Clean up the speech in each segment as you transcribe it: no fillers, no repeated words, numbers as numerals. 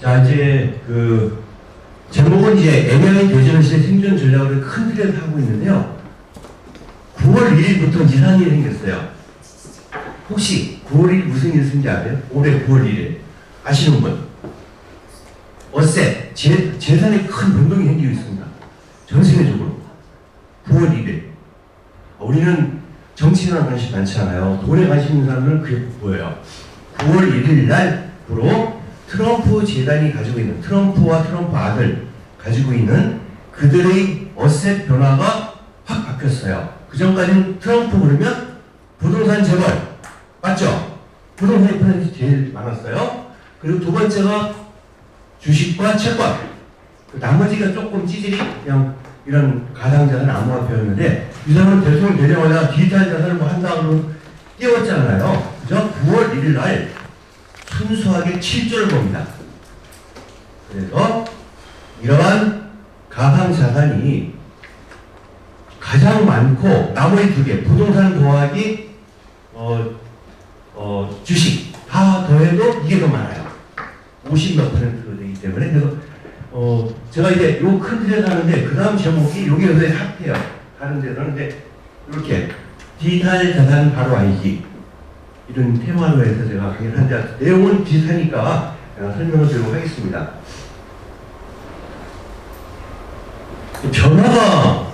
자, 이제 제목은 이제 MLA 교전 시대 생존 전략을 큰 틀에서 하고 있는데요. 9월 1일부터 이상한 일이 생겼어요. 혹시 9월 1일 무슨 일 있는지 아세요? 올해 9월 1일. 아시는 분? 어세, 재산에 큰 변동이 생기고 있습니다. 전 세계적으로. 9월 1일. 우리는 정치에 관심 많지 않아요. 돈에 관심 있는 사람들은 그게 보여요. 9월 1일 날부로 트럼프 재단이 가지고 있는, 트럼프와 트럼프 아들 가지고 있는 그들의 어셋 변화가 확 바뀌었어요. 그 전까지는 트럼프 그러면 부동산 재벌, 맞죠? 부동산이 퍼센트 제일 많았어요. 그리고 두 번째가 주식과 채권. 나머지가 조금 찌질이 그냥 이런 가상자산 암호화폐였는데, 이 사람은 대통령 되자마자 디지털 자산을 뭐 한다고 띄웠잖아요. 그죠? 9월 1일 날 순수하게 7조를 봅니다. 그래서 이러한 가상자산이 가장 많고, 나머지 두 개, 부동산 더하기 주식 다 더해도 이게 더 많아요. 50몇 %로 되기 때문에. 그래서 제가 이제 요 큰 틀에서 하는데, 그 다음 제목이 여기 요새 핫해요. 다른 데서는 이제 이렇게 디지털 자산 바로 알기, 이런 테마로 해서 제가 강의를 하는데, 내용은 비슷하니까 제가 설명을 드리도록 하겠습니다. 변화가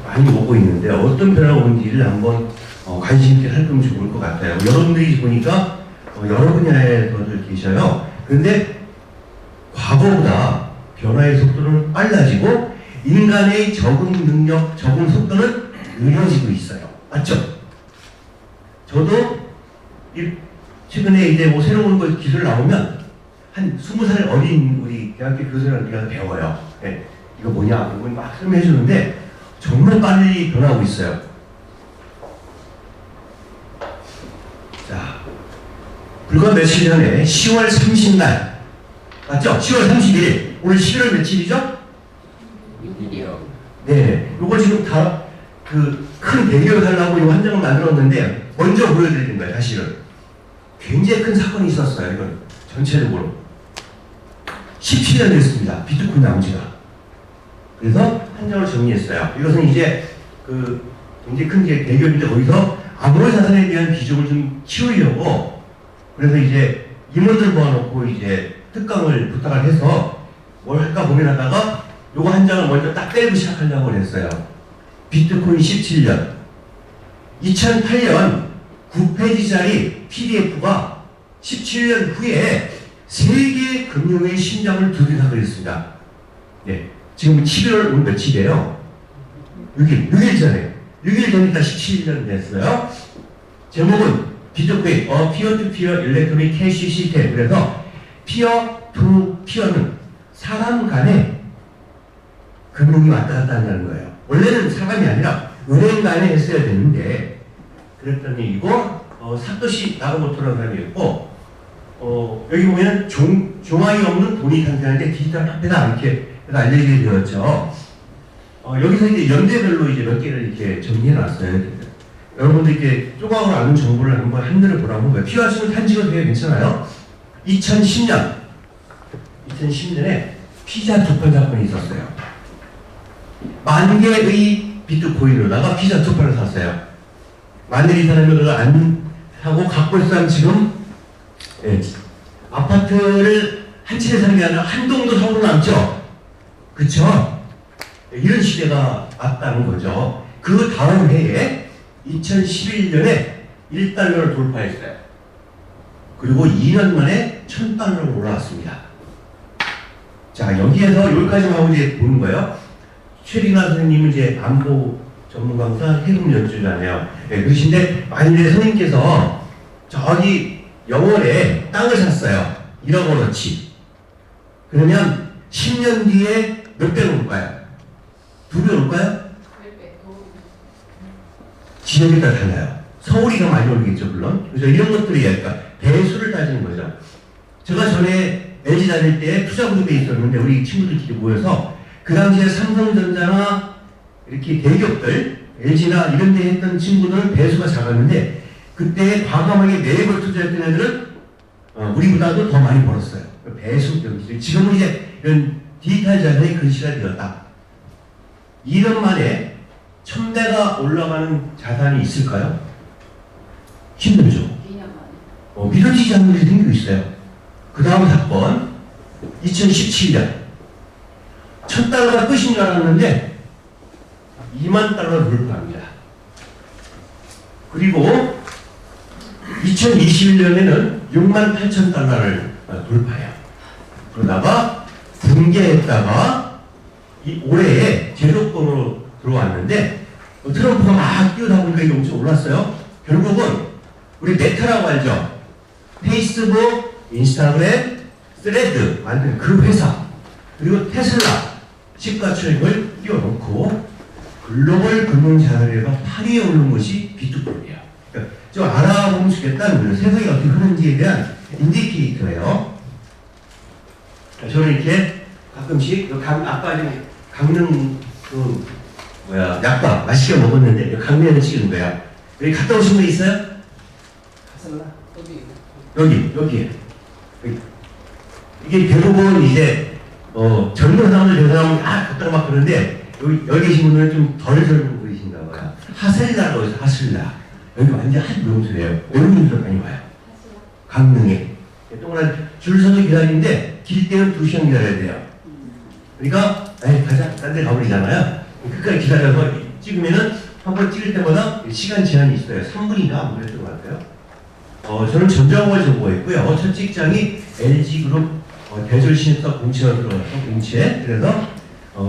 많이 오고 있는데, 어떤 변화가 오는지를 한번 관심 있게 살펴보면 좋을 것 같아요. 여러분들이 보니까 여러 분야에서들 계셔요. 그런데 과거보다 변화의 속도는 빨라지고, 인간의 적응 능력, 적응 속도는 느려지고 있어요. 맞죠? 저도 최근에 이제 뭐 새로운 기술 나오면 한 20살 어린 우리 대학교 교수님한테 배워요. 네. 이거 뭐냐, 이거 막 설명해 주는데 정말 빨리 변하고 있어요. 자, 불과 며칠 전에 10월 30날, 맞죠? 10월 30일, 오늘 11월 며칠이죠? 6일이요. 네, 요거 지금 다 큰 대기업을 하려고 이 한 장을 만들었는데, 먼저 보여드리는 거예요, 사실은. 굉장히 큰 사건이 있었어요, 이건. 전체적으로. 17년 됐습니다, 비트코인 나온 지가. 그래서 한 장을 정리했어요. 이것은 이제 굉장히 큰 대기업인데, 거기서 암호화 자산에 대한 비중을 좀 키우려고, 그래서 이제 임원들 모아놓고 이제 특강을 부탁을 해서 뭘 할까 고민하다가 요거 한 장을 먼저 딱 떼고 시작하려고 그랬어요. 비트코인 17년. 2008년 9페이지짜리 PDF가 17년 후에 세계 금융의 심장을 두드리다 그랬습니다. 네. 지금 11월 오늘 며칠이에요? 6일 전에. 6일 전이니까 17년 됐어요. 제목은 비트코인, 피어-투-피어 일렉트로닉 캐시 시스템. 그래서 피어-투-피어는 사람 간에 금융이 왔다 갔다 한다는 거예요. 원래는 사람이 아니라 은행 간에 했어야 되는데, 그랬더니 이거 사토시 나카모토라는 사람이었고, 여기 보면 종아리 없는 돈이 탄생하는데 디지털 화폐다, 이렇게 알려지게 되었죠. 여기서 이제 연대별로 이제 몇 개를 이렇게 정리해 놨어요. 여러분들 이렇게 조각으로 아는 정보를 한번 한눈에 보라고 한 거예요. 필요하시면 탄지가 되게 괜찮아요. 2010년에 피자 두 판 사건이 있었어요. 10,000개의 비트코인으로다가 피자 두 판을 샀어요. 만일 이 사람이 그걸 안 사고 갖고 있으면 지금, 예, 아파트를 한 채 사는 게 아니라 한 동도 사고 남죠? 그쵸? 이런 시대가 왔다는 거죠. 그 다음 해에 2011년에 1달러를 돌파했어요. 그리고 2년 만에 1,000달러로 올라왔습니다. 자, 여기에서 여기까지만 하고 이제 보는 거예요. 최리나 선생님은 이제 안보 전문 강사 해금 연주자네요. 네, 그러신데, 만일에 선생님께서 저기 영월에 땅을 샀어요. 1억 원어치. 그러면 10년 뒤에 몇 배로 올까요? 2배 올까요? 지역에 따라 달라요. 서울이 더 많이 오르겠죠, 물론. 그래서 이런 것들이 약간 배수를 따지는 거죠. 제가 전에 LG 다닐 때 투자 그룹에 있었는데, 우리 친구들끼리 모여서 그 당시에 삼성전자나 이렇게 대기업들, LG나 이런 데 했던 친구들은 배수가 작았는데, 그때 과감하게 매입을 투자했던 애들은 우리보다도 더 많이 벌었어요. 배수 경기. 지금은 이제 이런 디지털 자산이 그 시대가 되었다. 2년 만에 1000배가 올라가는 자산이 있을까요? 힘들죠. 2년 만에. 믿어지지 않는 일이 생기고 있어요. 그 다음 사건, 2017년. 1000달러가 끝인 줄 알았는데 2만 달러를 돌파합니다. 그리고 2021년에는 6만 8천 달러를 돌파해요. 그러다가 붕괴했다가 이 올해에 제로권으로 들어왔는데 트럼프가 막 뛰어다 보니까 이게 엄청 올랐어요. 결국은 우리 메타라고 알죠? 페이스북, 인스타그램, 스레드 만든 그 회사 그리고 테슬라 시가총액을 띄워놓고 글로벌 금융자산회가 8위에 오른 것이 비트코인이에요. 그러니까 좀 알아보면 좋겠다는 거예요. 세상이 어떻게 흐르는지에 대한 인디케이터예요. 저는 이렇게 가끔씩 아까 강릉 약밥 맛있게 먹었는데 강릉에 찍은 거야. 여기 갔다 오신 분 있어요? 가슬라? 여기. 이게 대부분 이제 젊은 사람들 갔다가 막 그러는데 여기 계신 분들은 좀 덜 젊은 분이신가 봐요. 하슬라라고 해서 하슬라. 여기 완전 한 명소예요. 어른분들 많이 와요. 강릉에. 동그란 줄 서서 기다리는데 길 때는 2시간 기다려야 돼요. 그러니까 가자. 딴 데 가버리잖아요. 끝까지 기다려서 찍으면은 한 번 찍을 때마다 시간 제한이 있어요. 3분인가 그랬던 것 같아요. 저는 전자공을 전공했고요. 첫 직장이 LG그룹 대졸신입사 공채로 들어가서 공채. 그래서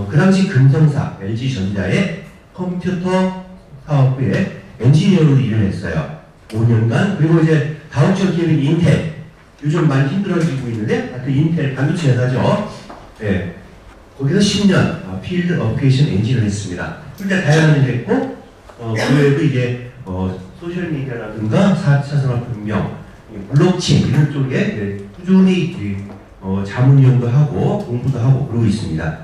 그 당시 금성사 LG전자의 컴퓨터 사업부에 엔지니어로 일을 했어요. 5년간. 그리고 이제 다음 주 기업인 인텔. 요즘 많이 힘들어지고 있는데 하여튼 인텔 반도체 회사죠. 네. 거기서 10년 필드 어플리케이션 엔지니어를 했습니다. 일단 다양한 일을 했고 그 외에도 이제 소셜미디어라든가 4차 산업혁명, 블록체인 이런 쪽에 꾸준히 자문 이용도 하고 공부도 하고 그러고 있습니다.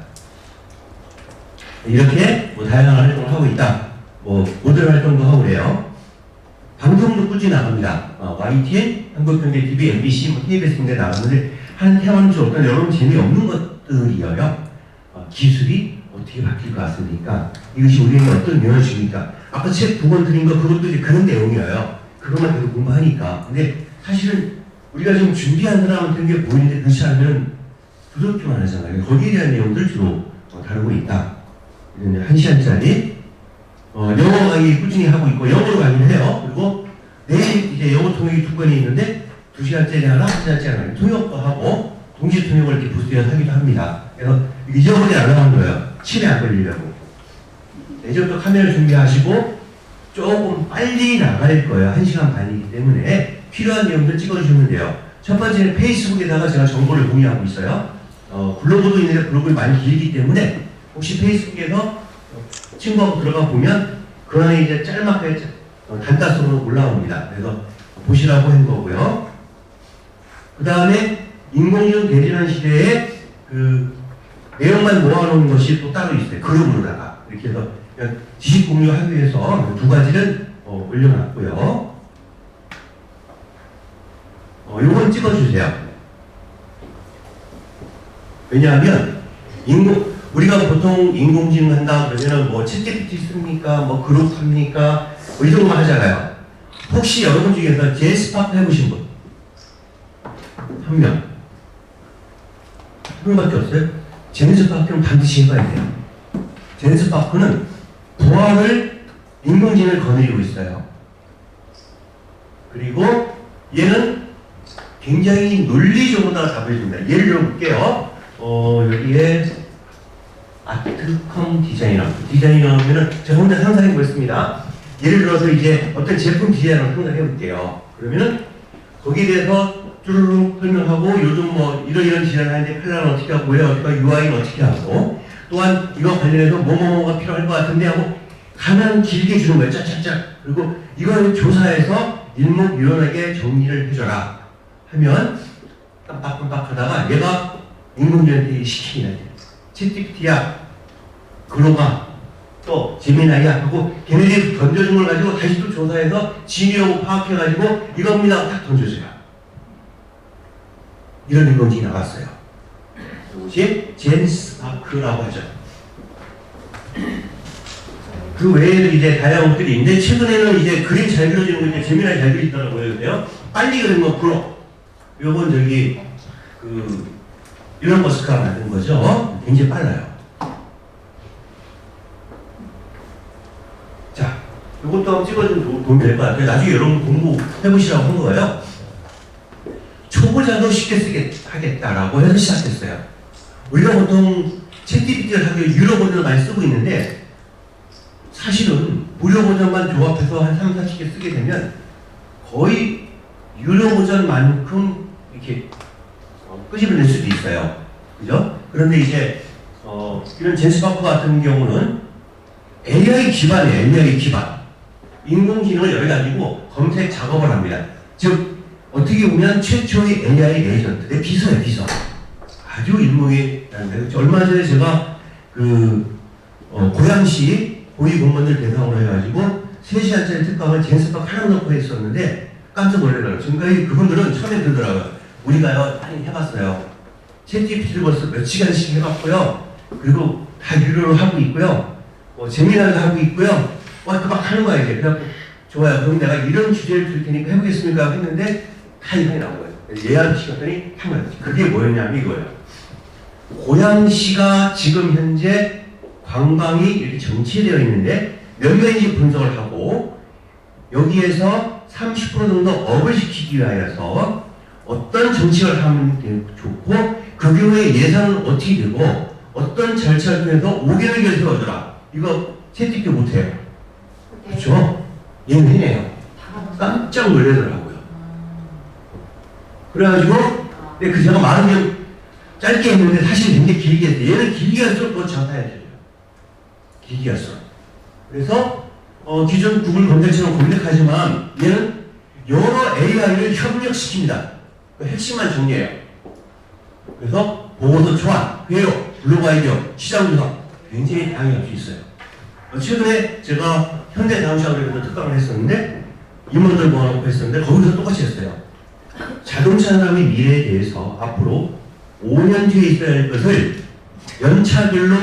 이렇게 다양한 활동을 하고 있다. 모델 활동도 하고 그래요. 방송도 꾸준히 나갑니다. YTN, 한국경제TV, MBC, KBS 등에 나갔는데 한태원 주 어떤 여러분 재미없는 것들이어요. 기술이 어떻게 바뀔 것 같습니까? 이것이 우리에게 어떤 영향을 줍니까? 아까 책 2권 드린 거 그것도 이제 그런 내용이에요. 그것만 계속 공부하니까. 근데 사실은 우리가 지금 준비한 사람한테 게 보이는데 그렇지 않으면 두렵기만 하잖아요. 거기에 대한 내용들 주로 다루고 있다. 이제 1시간짜리 영어 강의 꾸준히 하고 있고 영어로 강의를 해요. 그리고 내일 이제 영어 통역이 2건이 있는데 2시간짜리 하나, 1시간짜리 하나 통역도 하고 동시 통역을 이렇게 부스에서 하기도 합니다. 그래서 잊어버리지 않으려고 한 거예요. 치매 안 걸리려고. 내일부터 카메라 준비하시고 조금 빨리 나갈 거예요. 1시간 반이기 때문에 필요한 내용들 찍어주시면 돼요. 첫 번째는 페이스북에다가 제가 정보를 공유하고 있어요. 블로그도 있는데 블로그가 많이 길기 때문에 혹시 페이스북에서 친구하고 들어가 보면 그 안에 이제 짤막하게 단가성으로 올라옵니다. 그래서 보시라고 한 거고요. 그 다음에 인공지능 대전환 시대에 그 내용만 모아놓은 것이 또 따로 있어요. 그룹으로다가 이렇게 해서 그냥 지식 공유하기 위해서 2가지를 올려놨고요. 요건 찍어주세요. 왜냐하면 우리가 보통 인공지능 한다 그러면은 챗GPT 씁니까? 그룹 합니까? 이 정도만 하잖아요. 혹시 여러분 중에서 제스파크 해보신 분? 한 명. 한 명밖에 없어요? 제네스파크는 반드시 해봐야 돼요. 제네스파크는 부활을 인공지능을 거느리고 있어요. 그리고 얘는 굉장히 논리적으로 답을 줍니다. 예를 들어볼게요. 여기에 아트컴 디자이너면은 제가 혼자 상상해 보겠습니다. 예를 들어서 이제 어떤 제품 디자인을 상상해 볼게요. 그러면은 거기에 대해서 쭈르륵 설명하고 요즘 이런 디자인을 하는데 컬러는 어떻게 하고 왜 어떻게 하고 UI는 어떻게 하고 또한 이거 관련해서 뭐뭐뭐가 필요할 것 같은데 하고 가면 길게 주는 거예요. 짝짝짝. 그리고 이걸 조사해서 일목요연하게 정리를 해줘라 하면 깜빡깜빡 하다가 얘가 인공지능한테 시키는 챗GPT야 그로가 또 재미나야 하고 걔네들이 던져준 걸 가지고 다시 또 조사해서 진위하고 파악해가지고 이겁니다 딱 던져줘요. 이런 인공지능이 나왔어요. 이것이 젠스파크라고 하죠. 그 외에도 이제 다양한 것들이 있는데, 최근에는 이제 그림 잘 그려지는 거 이제 재미나게 잘 그리더라고요. 그래요. 빨리 그리는 거 프로. 요건 저기 일론 머스크가 만든 거죠. 굉장히 빨라요. 자, 요것도 한번 찍어주면 도움이 될 것 같아요. 나중에 여러분 공부해보시라고 한 거예요. 초보자도 쉽게 쓰게 하겠다라고 해서 시작했어요. 우리가 보통 챗GPT를 하기 위해 유료 버전을 많이 쓰고 있는데, 사실은 무료 버전만 조합해서 한 3, 40개 쓰게 되면 거의 유료 버전만큼 이렇게 끄집어낼 수도 있어요. 그죠? 그런데 이제 이런 젠스파크 같은 경우는 AI 기반이에요. AI 기반. 인공지능을 열어가지고 검색 작업을 합니다. 즉 어떻게 보면 최초의 AI 에이전트의 비서예요. 비서. 아주 일목이라는데, 얼마 전에 제가 고양시 고위 공무원들 대상으로 해가지고 3시간짜리 특강을 젠스파크 하나 넣고 했었는데 깜짝 놀라더라고요. 지금까지 그분들은 처음에 그러더라고요. 우리가요 많이 해봤어요. 챗GPT를 벌써 몇 시간씩 해봤고요. 그리고 다 유료로 하고 있고요. 재미나게 하고 있고요. 그만 하는 거야 이제. 그래갖고 좋아요. 그럼 내가 이런 주제를 줄 테니까 해보겠습니까? 했는데 다 이상이 나온 거예요. 예약 시켰더니 하면 그게 뭐였냐면 이거예요. 고양시가 지금 현재 관광이 이렇게 정체되어 있는데 몇 명인지 분석을 하고 여기에서 30% 정도 업을 시키기 위하여서 어떤 정책을 하면 좋고 그 경우에 예산은 어떻게 되고 어떤 절차를 통해서 5개월 세워줘라. 이거 채찍도 못해요. 그렇죠? 얘는 해내요. 깜짝 놀라더라고요. 그래가지고 그 제가 말은 좀 짧게 했는데 사실 굉장히 길게 했어요. 얘는 길게 할수록 더 장타해줘요. 길게 할수록. 그래서 기존 구글 검색처럼 검색하지만 얘는 여러 AI를 협력시킵니다. 그 핵심만 정리해요. 그래서 보고서 초안, 회로, 블로그 아이디어, 시장 분석 굉장히 다양히 할 수 있어요. 최근에 제가 현대자동차그룹에서 특강을 했었는데 임원들 모아놓고 했었는데 거기서 똑같이 했어요. 자동차 산업의 미래에 대해서 앞으로 5년 뒤에 있어야 할 것을 연차별로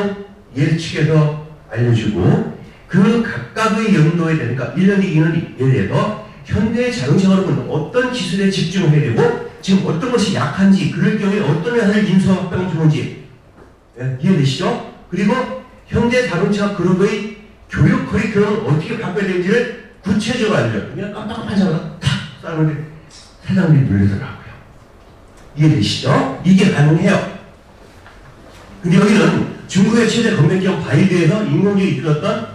예측해서 알려주고 그 각각의 연도에 되니까 1년, 2년 예를 들어 현대 자동차그룹은 어떤 기술에 집중해야 되고 지금 어떤 것이 약한지 그럴 경우에 어떤 회사를 인수합병이 좋은지 이해되시죠? 그리고 현대 자동차 그룹의 교육 커리큘럼을 어떻게 바꿔야 되는지를 구체적으로 알려줘요. 그냥 깜빡한 장으로 탁 싸는데 사장님이 놀리더라고요. 이해되시죠? 이게 가능해요. 근데 여기는 중국의 최대 검색기업 바이두에서 인공지능이 이끌었던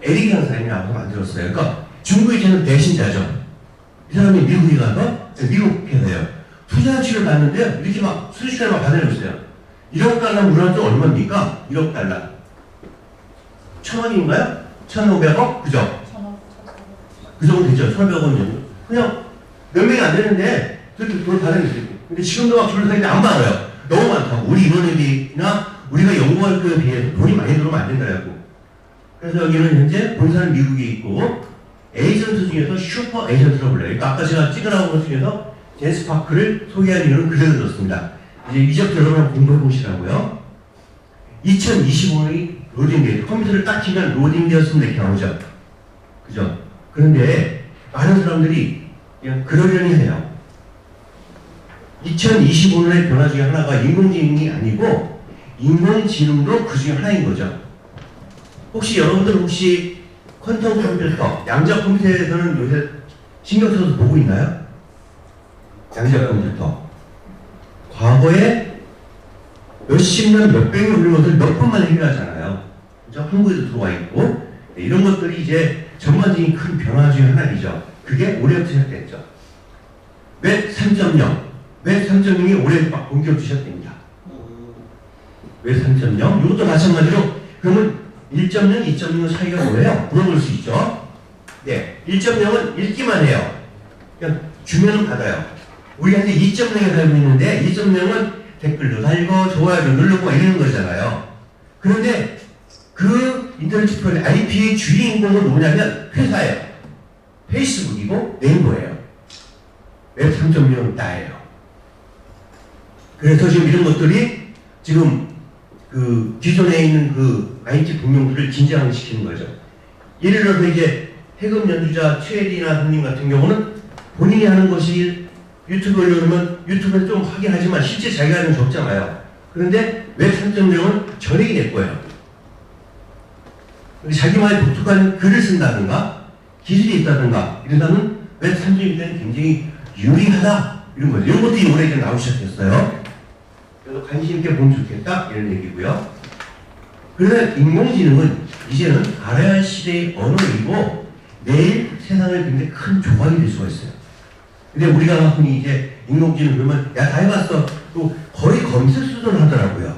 에릭이라는 사람이 나와서 만들었어요. 그러니까 중국의 걔는 배신자죠. 이 사람이 미국에 가서 미국 회사예요. 투자 취를 받는데 이렇게 막 순식간에 막 받아내고 있어요. 1억 달러 우리한테 얼마입니까? 1억 달러. 1,000원인가요? 1,500억? 그죠? 그 정도 되죠. 1,500원 정도. 그냥 몇 명이 안 되는데 그렇게 돈을 받아내고 근데 지금도 막 줄을 서는데 안 받아요. 너무 많다고. 우리 인원비나 우리가 연구할 거에 비해서 돈이 많이 들어오면 안 된다고. 그래서 여기는 현재 본사는 미국에 있고 에이전트 중에서 슈퍼 에이전트라고 불러요. 그러니까 아까 제가 찍어나온 것 중에서 젠스파크를 소개한 이유는 그대로 들었습니다. 이제 이제부터 여러분 공부해 보시라고요. 2025년이 로딩돼요. 컴퓨터를 딱 키면 로딩되었으면 이렇게 나오죠. 그죠? 그런데 많은 사람들이 그냥 그러려니 해요. 2025년의 변화 중에 하나가 인공지능이 아니고 인공지능도 그 중에 하나인 거죠. 혹시 여러분들 혹시 퀀텀 컴퓨터, 양자 컴퓨터에서는 요새 신경 써서 보고 있나요? 양자 컴퓨터. 과거에 몇십 년, 몇백 년 걸린 것을 몇 분만에 해결하잖아요. 그죠? 한국에도 들어와 있고. 네, 이런 것들이 이제 전반적인 큰 변화 중에 하나이죠. 그게 올해부터 시작됐죠. 웹 3.0. 웹 3.0이 올해 막 본격적으로 시작됩니다. 웹 3.0. 이것도 마찬가지로 그러면 1.0, 2.0 차이가 뭐예요? 물어볼 수 있죠. 네, 1.0은 읽기만 해요. 그냥 주면은 받아요. 우리 현재 2.0에 살고 있는데 2.0은 댓글도 달고 좋아요도 누르고 막 이러는 거잖아요. 그런데 그 인터넷 프로그램 IP의 주인공은 누구냐면 회사예요. 페이스북이고 네이버예요. 웹 3.0은 나예요. 그래서 지금 이런 것들이 지금 그 기존에 있는 그 IT 동료들을 긴장시키는 거죠. 예를 들어서 이제 해금 연주자 최혜리나 선님 같은 경우는 본인이 하는 것이 유튜브에 올려놓으면 유튜브에서 좀 하긴 하지만 실제 자기가 하는 건 적잖아요. 그런데 웹 3.0은 전액이 낼 거예요. 자기만의 독특한 글을 쓴다든가 기술이 있다든가 이런다면 웹 3.0은 굉장히 유리하다 이런 거죠. 이런 것들이 올해 이제 나오기 시작했어요. 그래서 관심 있게 보면 좋겠다 이런 얘기고요. 그래서 인공지능은 이제는 알아야 할 시대의 언어이고 내일 세상을 굉장히 큰 조각이 될 수가 있어요. 근데 우리가 흔히 이제 인공지능 그러면 야 다 해봤어 또 거의 검색 수준을 하더라고요.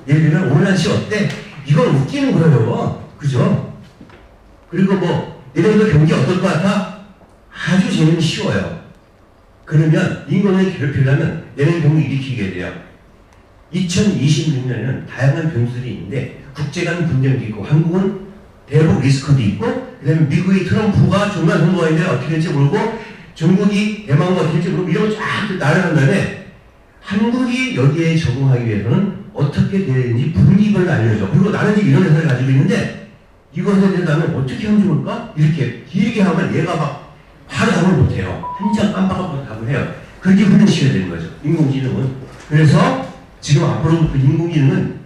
예를 들면 오늘 날씨 어때? 이건 웃기는 거예요. 그죠? 그리고 뭐 내년도 경기 어떨 것 같아? 아주 재미는 쉬워요. 그러면 인간을 괴롭히려면 내년 경기 일으키게 돼요. 2026년에는 다양한 변수들이 있는데 국제 간 분쟁도 있고 한국은 대북 리스크도 있고 그다음에 미국의 트럼프가 중간 선거가 있는데 어떻게 될지 모르고 중국이 대만과 어떻게 될지 모르고 이런 거쫙 날아간 다음에 한국이 여기에 적응하기 위해서는 어떻게 돼야 되는지 분기별로 알려줘. 그리고 나는 지금 이런 회사를 가지고 있는데 이것에 대해서 나는 어떻게 하면 좋을까? 이렇게 길게 하면 얘가 막 바로 답을 못해요. 한참 깜빡하고 답을 해요. 그렇게 훈련시켜야 되는 거죠. 인공지능은. 그래서 지금 앞으로부터 인공지능은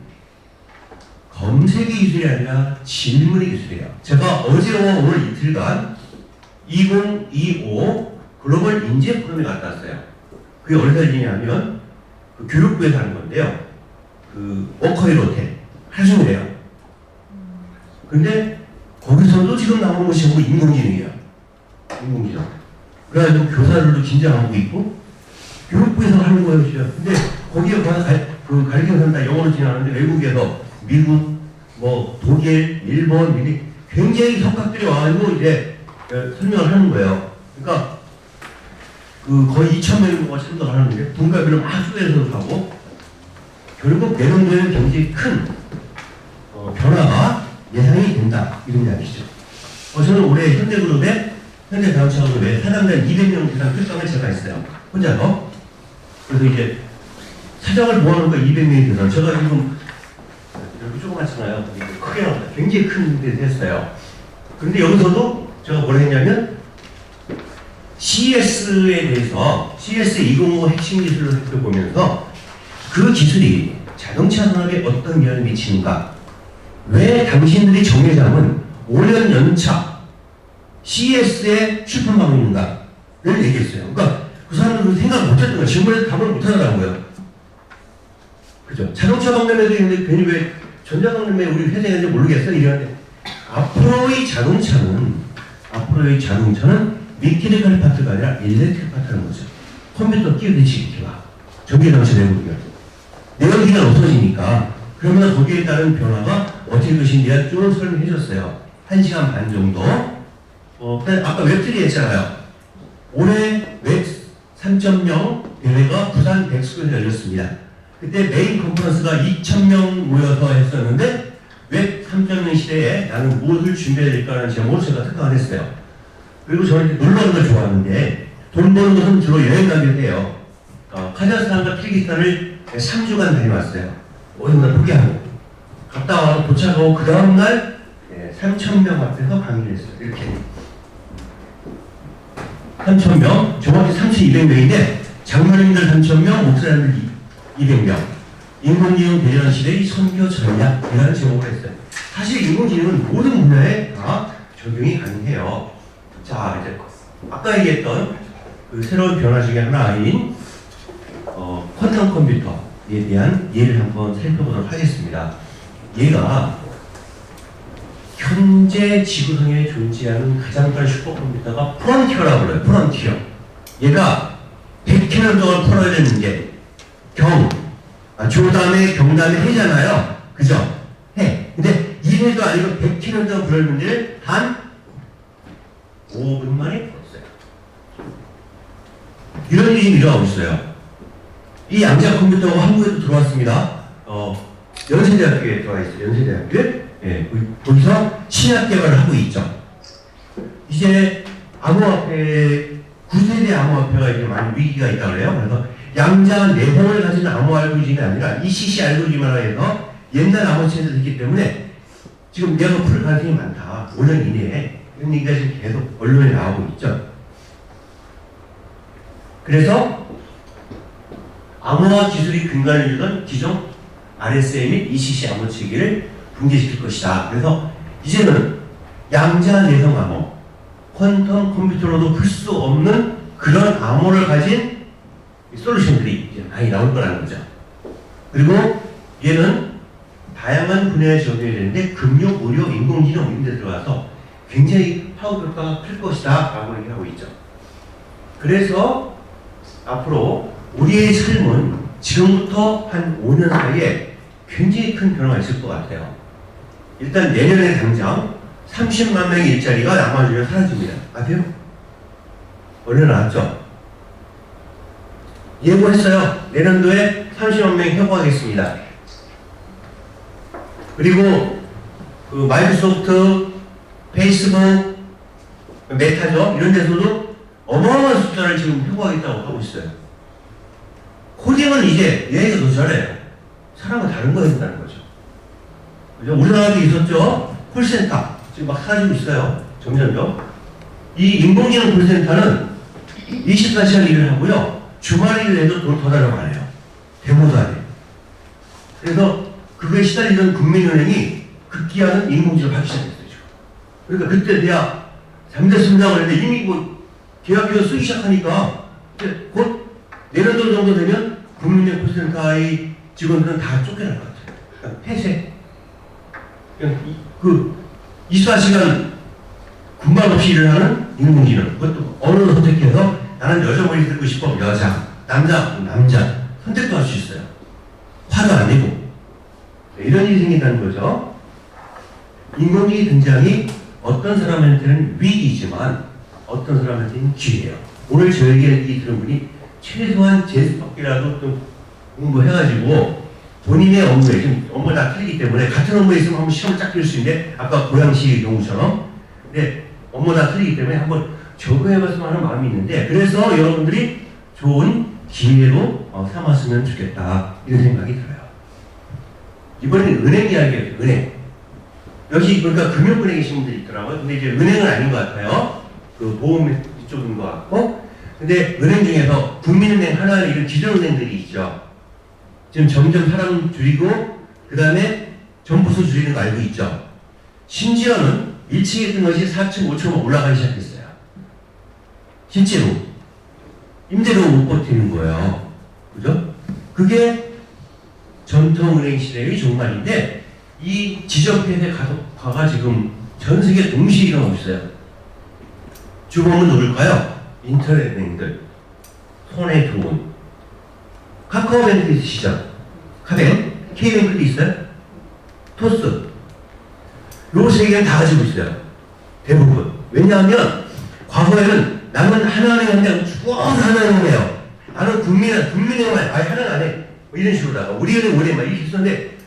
검색의 기술이 아니라 질문의 기술이에요. 제가 어제와 오늘 이틀간 2025 글로벌 인재 포럼에 갔다 왔어요. 그게 어디서 열리냐면 그 교육부에서 하는 건데요. 그 워커힐 호텔 하중이래요. 근데 거기서도 지금 나오는 것이 뭐 인공지능이에요. 인공지능. 그래가지고 교사들도 긴장하고 있고 교육부에서 하는 거예요, 진짜. 근데 거기에 가서 가르치는 사람 다 영어로 진행하는데 외국에서 미국, 뭐 독일, 일본, 미국 굉장히 석학들이 와가지고 이제 설명을 하는 거예요. 그러니까 그 거의 2,000명 정도가 참석을 하는데 분과별로 막 수에서 가고 결국 내년도에는 굉장히 큰 변화가 예상이 된다 이런 이야기죠. 저는 올해 현대그룹의 현대자동차그룹의 사장단 200명 이상 특강을 제가 했어요. 혼자서. 그래서 이제 사장을 모아놓은 거 200명이 돼서 제가 지금 여기 조그맣잖아요. 크게 나왔어요. 굉장히 큰 데서 했어요. 그런데 여기서도 제가 뭘 했냐면 CES에 대해서 CES 2025 핵심 기술을 살펴보면서 그 기술이 자동차 산업에 어떤 영향을 미치는가, 왜 당신들이 정회장은 5년 연차 CES에 출품하고 있는가를 얘기했어요. 그러니까 그 사람들은 생각 못했던 거예요. 질문에 답을 못하더라고요. 그죠? 자동차 박람회도 있는데 괜히 왜 전자박람회 우리 회사에 있는지 모르겠어? 이러는데 앞으로의 자동차는 미케니컬 파트가 아니라 일렉트릭 파트라는 거죠. 컴퓨터 끼워대치기가 전기장치 내부기가 내연기가 없어지니까 그러면 거기에 따른 변화가 어떻게 것인지 쭉 설명해 줬어요. 1시간 반 정도. 아까 웹3 했잖아요. 올해 웹 3.0 대회가 부산 백스코에서 열렸습니다. 그때 메인 컨퍼런스가 2,000명 모여서 했었는데 웹 3.0 시대에 나는 무엇을 준비해야 될까라는 제목으로 제가 특강을 했어요. 그리고 저는 놀러 가는 걸 좋아하는데 돈 버는 것은 주로 여행 가기를 해요. 카자흐스탄과 키르기스탄을 3주간 다녀왔어요. 모든 걸 포기하고 갔다 와서 도착하고 그 다음날 3,000명 앞에서 강의를 했어요. 이렇게 3,000명, 정확히 3,200명인데 장로님들 3,000명, 목사님들 200명. 인공지능 대전 시대의 선교 전략이라는 제목을 했어요. 사실 인공지능은 모든 분야에 다 적용이 가능해요. 자, 이제 아까 얘기했던 그 새로운 변화 중에 하나인 퀀텀 컴퓨터에 대한 예를 한번 살펴보도록 하겠습니다. 얘가 현재 지구상에 존재하는 가장 큰 슈퍼컴퓨터가 프론티어라고 불러요. 프론티어. 얘가 100km 동안 풀어야 되는 게 조담에 경담에 해잖아요. 그죠? 해. 근데 이 해도 아니고 100km 동안 풀어야 되는 게 단 5분 만에 풀었어요. 이런 일이 일어나고 있어요. 이 양자 컴퓨터가 한국에도 들어왔습니다. 연세대학교에 들어와 있어요. 연세대학교에. 거기서 신약 개발을 하고 있죠. 이제 암호화폐, 9세대 암호화폐가 이제 많이 위기가 있다고 그래요. 그래서 양자 내성을 가진 암호 알고리즘이 아니라 ECC 알고리즘이라 해서 옛날 암호체제도 있기 때문에 지금 내가 풀 가능성이 많다. 5년 이내에. 이런 얘기가 지금 계속 언론에 나오고 있죠. 그래서 암호화 기술이 근간을 이루던 기존 RSA 및 ECC 암호 체계를 붕괴시킬 것이다. 그래서 이제는 양자 내성 암호, 퀀텀 컴퓨터로도 풀 수 없는 그런 암호를 가진 솔루션들이 이제 많이 나올 거라는 거죠. 그리고 얘는 다양한 분야에 적용이 되는데 금융, 의료, 인공지능 이런 데 들어가서 굉장히 파급 효과가 클 것이다 라고 얘기하고 있죠. 그래서 앞으로 우리의 삶은 지금부터 한 5년 사이에 굉장히 큰 변화가 있을 것 같아요. 일단 내년에 당장 30만 명의 일자리가 남아주면 사라집니다. 아세요? 얼른 나왔죠? 예고했어요. 내년도에 30만 명 해고하겠습니다. 그리고 그 마이크로소프트, 페이스북, 메타죠? 이런 데서도 어마어마한 숫자를 지금 해고하겠다고 하고 있어요. 코딩은 이제 얘가 더 잘해요. 사람은 다른 거 해준다는 거죠. 그죠? 우리나라도 있었죠? 콜센터. 지금 막 사라지고 있어요. 점점점. 이 인공지능 콜센터는 24시간 일을 하고요. 주말 일을 해도 돈 더 달라고 안 해요. 데모도 안 해요. 그래서 그거에 시달리던 국민은행이 급기야는 인공지능을 하기 시작했어요. 그러니까 그때 대학 잠됐습니다 그랬는데 이미 뭐 계약해서 쓰기 시작하니까 이제 곧 내년도 정도 되면 국민은행 콜센터의 직원들은 다 쫓겨날 것 같아요. 그러니까 폐쇄. 그냥 그 24시간 군말 없이 일을 하는 인공지능. 그것도 언어를 선택해서 나는 여자 머리 듣고 싶어. 여자. 남자. 남자. 선택도 할 수 있어요. 화도 안 내고. 이런 일이 생긴다는 거죠. 인공지능 등장이 어떤 사람한테는 위기이지만 어떤 사람한테는 기회예요. 오늘 저 얘기 들은 분이 최소한 재수밖이라도 좀 공부해가지고 본인의 업무에 지금 업무가 다 틀리기 때문에 같은 업무에 있으면 한번 시험을 쫙 낄 수 있는데 아까 고양시 경우처럼 근데 업무 다 틀리기 때문에 한번 적응해봤으면 하는 마음이 있는데 그래서 여러분들이 좋은 기회로 삼았으면 좋겠다 이런 생각이 들어요. 이번에는 은행 이야기예요. 은행. 여기 그러니까 금융은행 계신 분들이 있더라고요. 근데 이제 은행은 아닌 것 같아요. 그 보험 이쪽인 것 같고. 근데 은행 중에서 국민은행, 하나은행 이런 기존 은행들이 있죠. 지금 점점 사람 줄이고 그 다음에 점포수 줄이는 거 알고 있죠. 심지어는 1층에 있던 것이 4층, 5층으로 올라가기 시작했어요. 실제로 임대료 못 버티는 거예요. 그죠? 그게 전통은행 시대의 종말인데 이 지정폐쇄 가가 지금 전 세계 동시에 일어나고 있어요. 주범은 누굴까요? 인터넷 은행들. 손에 들어온. 카카오뱅크 있으시죠? 카뱅? K뱅크도 있어요? 토스. 요 세 개는 다 가지고 있어요. 대부분. 왜냐하면 과거에는 나는 하나은행인데 쭉 하나은행이에요. 나는 국민은행만 아예 하나는 안 해. 뭐 이런 식으로다가 우리 은행 오래만 이렇게 있었는데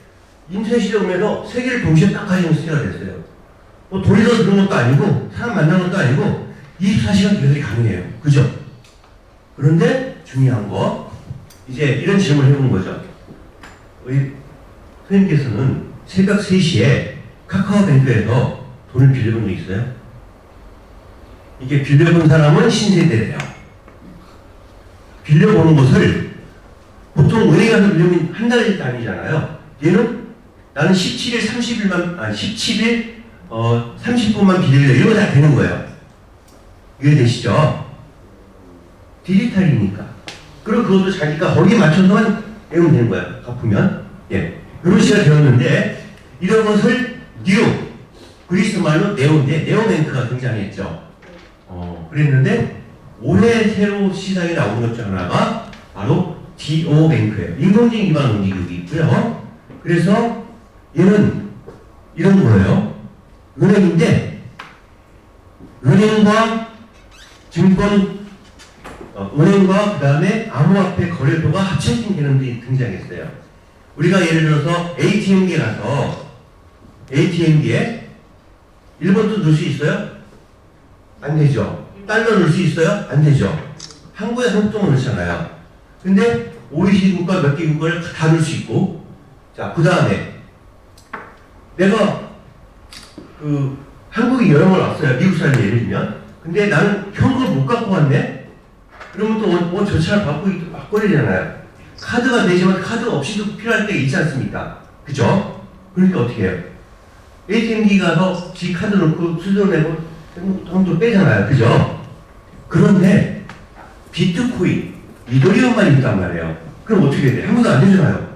인터넷 시대 오면서 세 개를 동시에 딱 가지는 시대가 됐어요. 뭐 돈이 더 드는 것도 아니고 사람 만나는 것도 아니고 24시간 계속이 가능해요. 그죠? 그런데 중요한 거 이제 이런 질문을 해보는 거죠. 우리 선생님께서는 새벽 3시에 카카오뱅크에서 돈을 빌려본 적 있어요? 이게 빌려본 사람은 신세대래요. 빌려보는 것을 보통 은행에 가서 빌려면 한 달 단위잖아요. 얘는 나는 17일 30분만 빌릴래. 이런 거 다 되는 거예요. 이해되시죠? 디지털이니까. 그리고 그것도 자기가 거기에 맞춰서만 내면 되는 거예요. 갚으면. 예. 이런 식으로 되었는데, 이런 것을 그리스 말로 네오뱅크가 등장했죠. 그랬는데, 올해 새로 시장에 나온 것 중 하나가 바로 DO뱅크예요. 인공지능 기반 운기국이 있고요. 그래서 얘는 이런 거예요. 은행인데, 은행과 은행과 그 다음에 암호화폐 거래소가 합쳐진 개념들이 등장했어요. 우리가 예를 들어서 ATM기에 가서 ATM기에 1번도 넣을 수 있어요? 안 되죠. 달러 넣을 수 있어요? 안 되죠. 한국에 한국돈 넣잖아요. 근데 OECD 국가 몇 개 국가를 다 넣을 수 있고, 자, 그 다음에 내가 그 한국에 여러 번 왔어요. 미국 사람 예를 들면. 근데 나는 현금을 못 갖고 왔네? 그러면 또 저 차를 바꿔야 되잖아요. 카드가 되지만 카드 없이도 필요할 때가 있지 않습니까? 그죠? 그러니까 어떻게 해요? ATM기 가서 지 카드 넣고 수수료 내고 돈도 빼잖아요. 그죠? 그런데 비트코인, 이더리움만 있단 말이에요. 그럼 어떻게 해야 돼? 아무도 안 해주나요?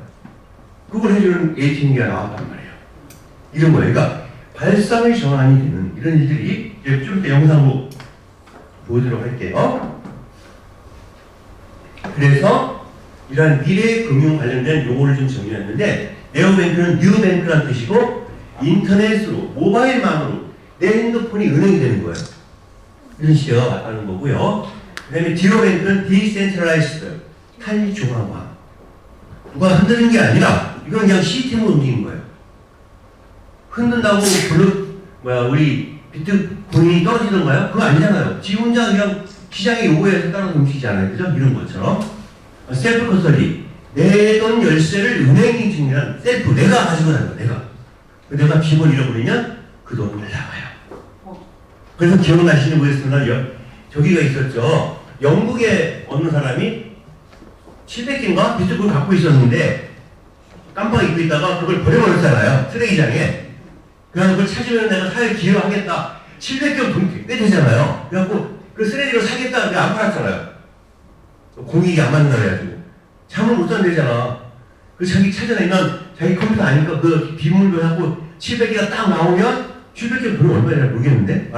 그걸 해주는 ATM기가 나왔단 말이에요. 이런 거예요. 그러니까 발상의 전환이 되는 이런 일들이 이제 좀 이따 영상으로 보여드리도록 할게요. 그래서 이러한 미래 금융 관련된 용어를 좀 정리했는데, 네오뱅크는 뉴뱅크라는 뜻이고, 인터넷으로, 모바일망으로 내 핸드폰이 은행이 되는 거예요. 이런 시대가 왔다는 거고요. 그 다음에 디오뱅크는 디센트럴라이즈드, 탈중앙화. 누가 흔드는 게 아니라 이건 그냥 시스템으로 움직이는 거예요. 흔든다고 우리 비트코인이 떨어지던가요? 그거 아니잖아요. 지 혼자 그냥 시장의 요구에 따라서 움직이지 않아요. 그죠? 이런 것처럼. 셀프 커스터디. 내 돈 열쇠를 은행이 주면 셀프. 내가 가지고 다녀요. 내가 비번 잃어버리면 그 돈을 나가요. 그래서 기억나시는 분이었으나 저기가 있었죠. 영국의 어느 사람이 700개인가 비트코인 갖고 있었는데 깜빡 잊고 있다가 그걸 버려버렸잖아요. 쓰레기장에. 그래서 그걸 찾으면 내가 사회 기여하겠다. 700개 돈 꽤 되잖아요. 그래갖고 그 쓰레기로 사겠다. 근데 안 팔았잖아요. 공익이 안 맞는다 그래가지고. 잠을 못 잔대잖아. 그 자기 찾아내면 자기 컴퓨터 아니까 그 비밀로 해갖고 700개가 딱 나오면 700개 돈이 얼마냐 모르겠는데?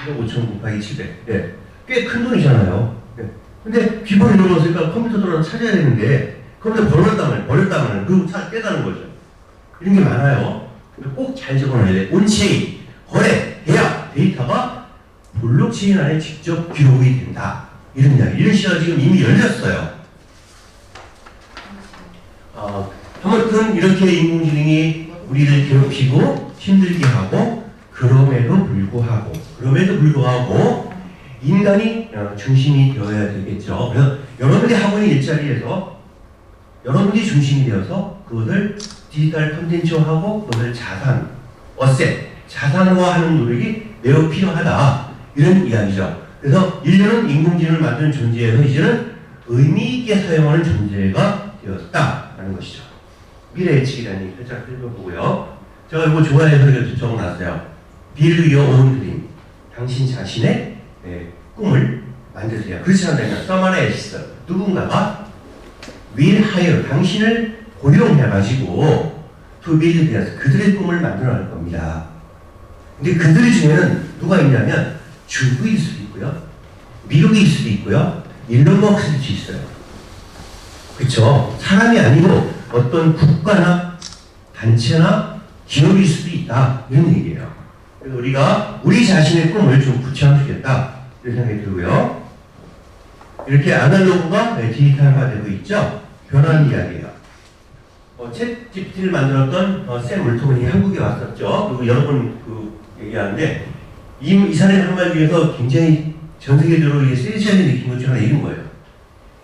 15,000 곱하기 700. 예. 꽤 큰 돈이잖아요. 예. 근데 비번이 넘었으니까 컴퓨터로 찾아야 되는데 컴퓨터 버렸다면 그거 깨달은 거죠. 이런 게 많아요. 꼭 잘 적어놔야 돼. 온체인, 거래, 계약, 데이터가 블록체인 안에 직접 기록이 된다. 이런 이야기. 이런 시대가 지금 이미 열렸어요. 아무튼 이렇게 인공지능이 우리를 괴롭히고 힘들게 하고 그럼에도 불구하고 인간이 중심이 되어야 되겠죠. 그래서 여러분의 학원의 일자리에서 여러분이 중심이 되어서 그것을 디지털 콘텐츠화하고 그것을 자산화하는 노력이 매우 필요하다. 이런 이야기죠. 그래서 인류는 인공지능을 만드는 존재에서 이제는 의미 있게 사용하는 존재가 되었다라는 것이죠. 미래 예측이라는 얘기 살짝 읽어보고요. 제가 이거 좋아해서 이렇게 적어놨어요. Build your own dream. 당신 자신의 꿈을 만드세요. 그렇지 않다면 someone else, 누군가가 will hire, 당신을 고용해가지고 to build their, 그들의 꿈을 만들어 갈 겁니다. 근데 그들 중에는 누가 있냐면 중국일 수도 있고요, 미국일 수도 있고요, 일론 머스크일 수도 있어요. 그쵸? 사람이 아니고 어떤 국가나 단체나 기업일 수도 있다. 이런 얘기예요. 그래서 우리가 우리 자신의 꿈을 좀 구체화시켰다. 이런 생각이 들고요. 이렇게 아날로그가 디지털화되고 있죠. 변화하는 이야기예요. 챗 GPT를 만들었던 샘 울트먼이 한국에 왔었죠. 그리고 여러 번 얘기하는데 이 사람의 한 말 중에서 굉장히 전 세계적으로 세지하게 느낀 것 중 하나 이런 거예요.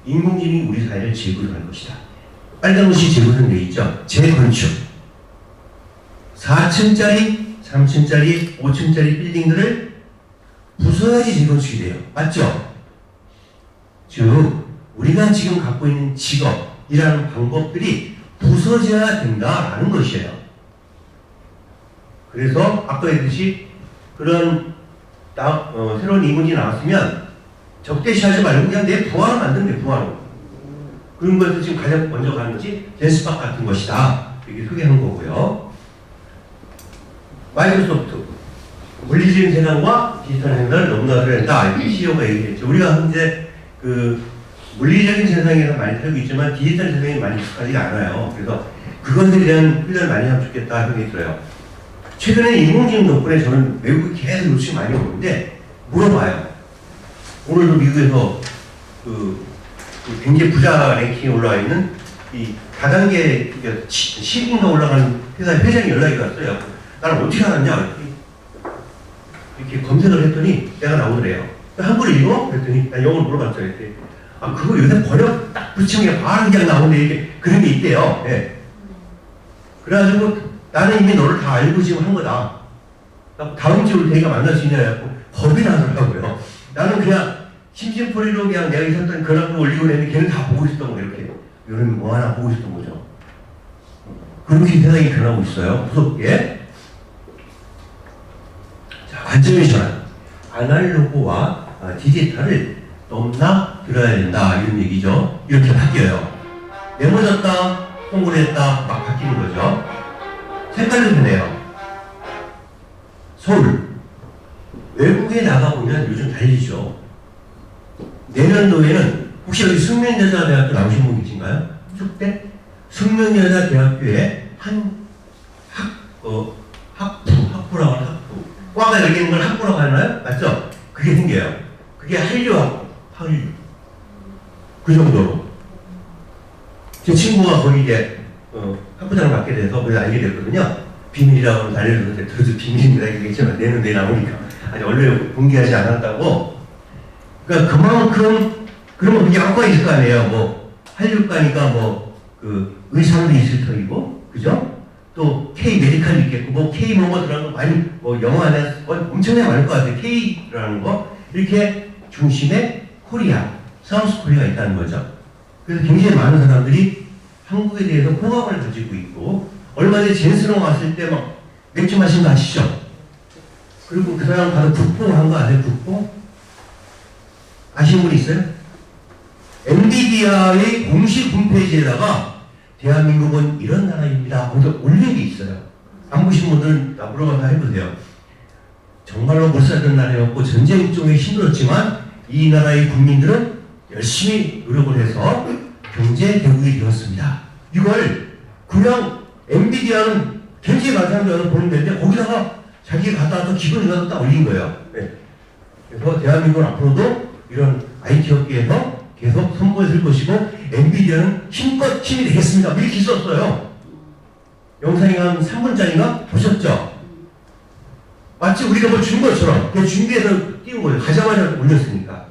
인공지능이 우리 사회를 재구성할 것이다. 빨간 옷이 재구성되어 있죠. 재건축. 4층짜리, 3층짜리, 5층짜리 빌딩들을 부숴야지 재건축이 돼요. 맞죠? 즉 우리가 지금 갖고 있는 직업이라는 방법들이 부서져야 된다라는 것이에요. 그래서 아까 했듯이 그런 새로운 인공지능이 나왔으면 적대시하지 말고 그냥 내 부하로 만들면 돼, 부하로. 그런 것에서 지금 가장 먼저 가는 것이 댄스박 같은 것이다. 이렇게 소개한 거고요. 마이크로소프트. 물리적인 세상과 디지털 세상을 너무나 다르다. CEO가 얘기했죠. 우리가 현재 물리적인 세상에서 많이 살고 있지만 디지털 세상에 많이 익숙하지가 않아요. 그래서 그것에 대한 훈련을 많이 하면 좋겠다 생각이 들어요. 최근에 인공지능 덕분에 저는 외국에 계속 요즘 많이 오는데 물어봐요. 오늘도 미국에서 굉장히 부자 랭킹에 올라와 있는 이 다단계 10인가 올라가는 회사 회장이 연락이 왔어요. 나는 어떻게 알았냐? 이렇게 검색을 했더니 내가 나오더래요. 한글 읽어? 그랬더니 나 영어를 물어봤죠. 그랬더니 아, 그거 요새 번역 딱 붙이면 바로 그냥 나오는데 이렇게 그런 게 있대요. 예. 그래가지고 나는 이미 너를 다 알고 지금 한 거다. 다음 주에 우리 대가 만날 수 있냐 해갖고 겁이 나더라고요. 나는 그냥 심심풀이로 그냥 내가 있었던 근황도 올리고 했는데 걔는 다 보고 있었던 거 이렇게. 이런 뭐 하나 보고 있었던 거죠. 그렇게 세상이 변하고 있어요. 무섭게. 자, 관점의 전환. 아날로그와 디지털을 넘나 들어야 된다. 이런 얘기죠. 이렇게 바뀌어요. 메모졌다, 홍보를 했다, 막 바뀌는 거죠. 색깔도 변해요. 서울. 외국에 나가보면 요즘 달리죠. 내년도에는 혹시 여기 숙명여자대학교 나오신 분 계신가요? 숙대? 숙명여자대학교에 학부라고 하는 학부. 과가 열리는 걸 학부라고 하나요? 맞죠? 그게 생겨요. 그게 한류. 그 정도로. 제 친구가 거기 이제, 학부장을 맡게 돼서 그걸 알게 됐거든요. 비밀이라고 알려줬는데, 그래도 비밀입니다. 얘기했지만 내년도에 나오니까. 아니, 원래 공개하지 않았다고. 그러니까 그만큼, 그러면 그게 학과가 있을 거 아니에요. 뭐, 한류과니까 뭐, 의상도 있을 터이고, 그죠? 또, K 메디칼도 있겠고, 뭐, K 뭐뭐 들어가는 거 많이, 뭐, 영어 안에 엄청나게 많을 것 같아요. K라는 거. 이렇게 중심에 코리아, 사우스 코리아가 있다는 거죠. 그래서 굉장히 많은 사람들이 한국에 대해서 호감을 가지고 있고, 얼마 전에 젠스롱 왔을 때 막 맥주 마신 거 아시죠? 그리고 그 사람 가서 국뽕 한 거 아세요? 국뽕? 아시는 분 있어요? 엔비디아의 공식 홈페이지에다가 대한민국은 이런 나라입니다. 거기서 올린 게 있어요. 안 보신 분들은 물어봐서 해보세요. 정말로 못 살던 나라였고 전쟁 쪽에 힘들었지만 이 나라의 국민들은 열심히 노력을 해서 경제 대국이 되었습니다. 이걸 그냥 엔비디아는 굉장히 많은 사람들이 보는 데인데 거기다가 자기가 갖다 또 기본을 갖다 딱 올린 거예요. 네. 그래서 대한민국은 앞으로도 이런 IT 업계에서 계속 선보였을 것이고 엔비디아는 힘껏 힘이 되겠습니다. 이렇게 썼어요. 영상이 한 3분짜리인가? 보셨죠? 마치 우리가 뭐 준 것처럼 그냥 준비해서 띄운 거예요. 가자마자 올렸으니까.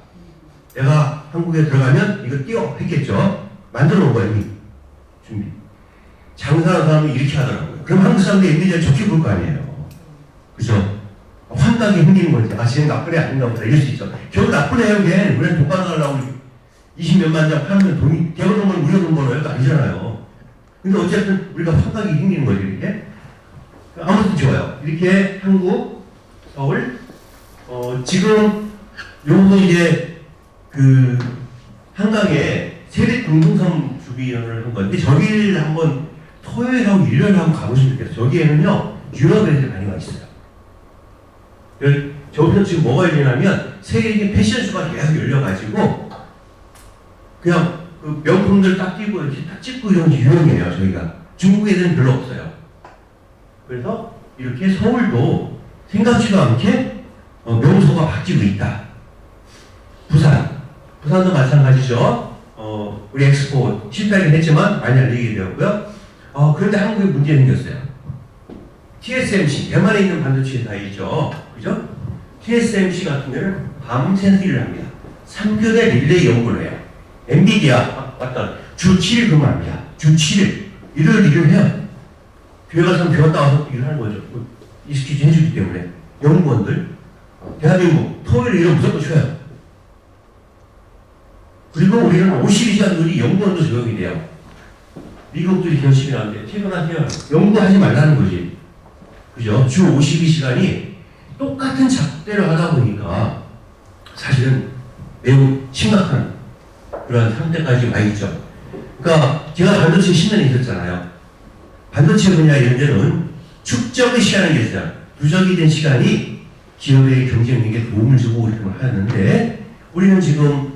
내가 한국에 들어가면 이거 띄워 했겠죠. 만들어 놓은 거예요. 이미. 준비. 장사하는 사람은 이렇게 하더라고요. 그럼 한국 사람들이 엔비디아를 좋게 볼 거 아니에요. 그죠? 환각이 생기는 거지. 아, 쟤는 나쁜 애 아닌가 보다. 이럴 수 있죠. 결국 나쁜 애요, 걔. 우리는 돈 받아가려고 20몇만 장 팔면 돈이, 걔가 돈을 우리가 돈 벌어요? 아니잖아요. 근데 어쨌든 우리가 환각이 생기는 거죠, 이렇게. 아무튼 좋아요. 이렇게 한국, 서울, 지금, 요거 이제, 한강에 세대 공동섬 주비를 한 건데, 저기를 한번 토요일하고 일요일하고 가보시면 좋겠어요. 저기에는요, 유럽 애들이 많이 와 있어요. 저기서 지금 뭐가 열리냐면, 세계적인 패션쇼가 계속 열려가지고, 그냥 그 명품들 딱 끼고 이렇게 딱 찍고 이런 게 유행이에요, 저희가. 중국 애들은 별로 없어요. 그래서 이렇게 서울도 생각지도 않게 명소가 바뀌고 있다. 부산도 마찬가지죠. 우리 엑스포 실패하긴 했지만 많이 알리게 되었고요. 그런데 한국에 문제 생겼어요. TSMC, 대만에 있는 반도체 회사이죠. 그죠? TSMC 같은 데는 밤새 일을 합니다. 3교대 릴레이 연구를 해요. 엔비디아, 맞다. 주 7일 근무합니다. 주 7일. 일을 해요. 교회 가서 배웠다 와서 일을 하는 거죠. 익스큐즈 해주기 때문에. 연구원들. 대한민국, 토요일 일은 무조건 쉬어요. 그리고 우리는 52시간 우리 연구원도 적용이 돼요. 미국들이 열심히 하는데 퇴근하세요. 연구하지 말라는 거지. 그죠? 주 52시간이 똑같은 작대를 하다 보니까 사실은 매우 심각한 그런 상태까지 와 있죠. 그러니까 제가 반도체 10년 있었잖아요. 반도체 분야 이런 데는 축적의 시간이 있어요. 누적이 된 시간이 기업의 경쟁력에 도움을 주고 이렇게 하는데 우리는 지금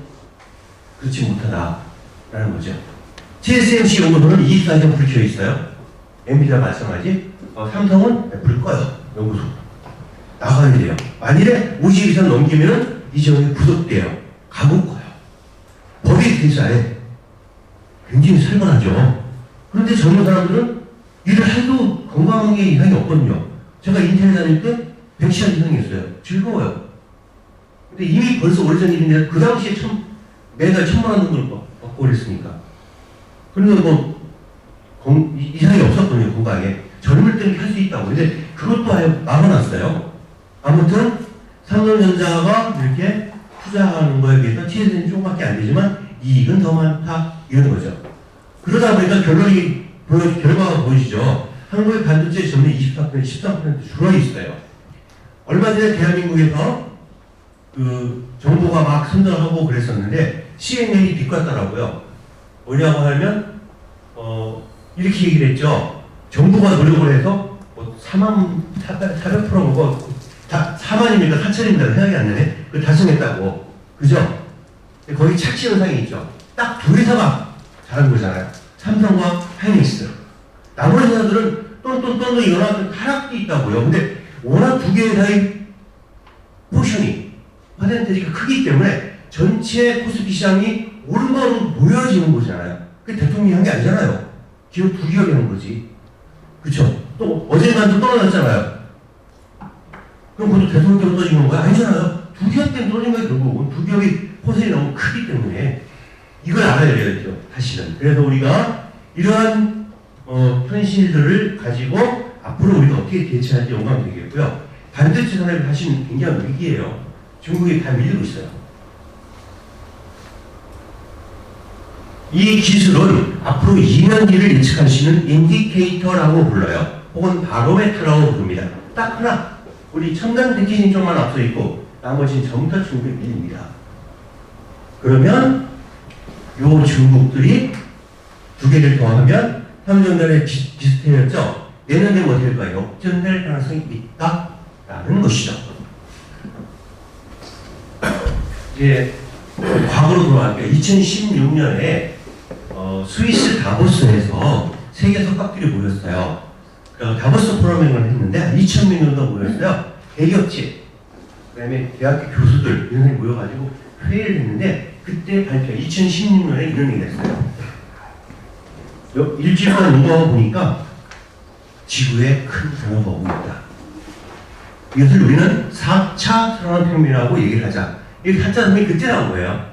그렇지 못하다라는 거죠. TSMC 연구소는 24시간 불 켜 있어요. 엔비디아 마찬가지. 삼성은 불 꺼요. 연구소. 나가야 돼요. 만일에 50 이상 넘기면은 이 지역이 구속돼요. 감옥 가요. 법이 이렇게 있어요. 굉장히 살벌하죠. 그런데 젊은 사람들은 일을 해도 건강에 이상이 없거든요. 제가 인텔 다닐 때 100시간 이상이었어요. 즐거워요. 근데 이미 벌써 오래전 일인데 그 당시에 참 매달 1,000만 원 정도를 받고 그랬으니까. 그래서 뭐 이상이 없었거든요. 건강에. 젊을 때는 할 수 있다고. 근데 그것도 아예 막아놨어요. 아무튼 삼성전자가 이렇게 투자하는 거에 비해서 TSMC는 조금밖에 안 되지만 이익은 더 많다 이런 거죠. 그러다 보니까 결과가 보이시죠. 한국의 반도체 점유율 24%, 13% 줄어 있어요. 얼마 전에 대한민국에서 그 정부가 막 선전하고 그랬었는데 CNN이 비꼬았더라고요. 뭐냐고 하면 이렇게 얘기를 했죠. 정부가 노력을 해서 뭐 400% 뭐 4만입니까 4천입니까 생각이 안 나네. 그 달성했다고. 그죠? 거기 착시 현상이 있죠. 딱 두 회사가 잘한 거잖아요. 삼성과 하이닉스. 나머지 회사들은 똔똔똔 일어나는 하락도 있다고요. 근데 워낙 두 개의 회사의 포션이 퍼센테이지가 크기 때문에 전체 코스피 시장이 오른바로 모여지는 거잖아요. 그게 대통령이 한 게 아니잖아요. 기업 두 기업이 한 거지. 그쵸? 또 어젠간 또 떨어졌잖아요. 그럼 그것도 대통령 때문에 떨어진 거야? 아니잖아요. 두 기업 때문에 떨어진 거예요. 결국은 두 기업이 포션이 너무 크기 때문에 이걸 알아야 되겠죠. 다시는. 그래서 우리가 이러한 현실들을 가지고 앞으로 우리가 어떻게 대처할지 연구하면 되겠고요. 반도체 산업이 사실 굉장히 위기예요. 중국이 다 밀리고 있어요. 이 기술은 앞으로 2년 뒤를 예측할 수 있는 인디케이터라고 불러요. 혹은 바로메터라고 부릅니다. 딱 하나. 우리 첨단 패키징 쪽만 앞서 있고 나머지는 전부 다 중국에 밀립니다. 그러면 요 중국들이 두 개를 더하면 삼성전자의 비슷해졌죠? 내년에 뭐 될까요? 역전될 가능성이 있다라는 것이죠. 이제 과거로 돌아갈게요. 2016년에 스위스 다보스에서 세계 석학들이 모였어요. 다보스 포럼을 했는데 2,000명 정도 모였어요. 대기업체, 그 다음에 대학교 교수들 이런 사람이 모여가지고 회의를 했는데 그때 발표 2016년에 이런 얘기를 했어요. 일주일간 연구하고 보니까 지구에 큰 변화가 오고 있다. 이것을 우리는 4차 산업혁명이라고 얘기를 하자. 이 4차 산업이 그때 나온 거예요.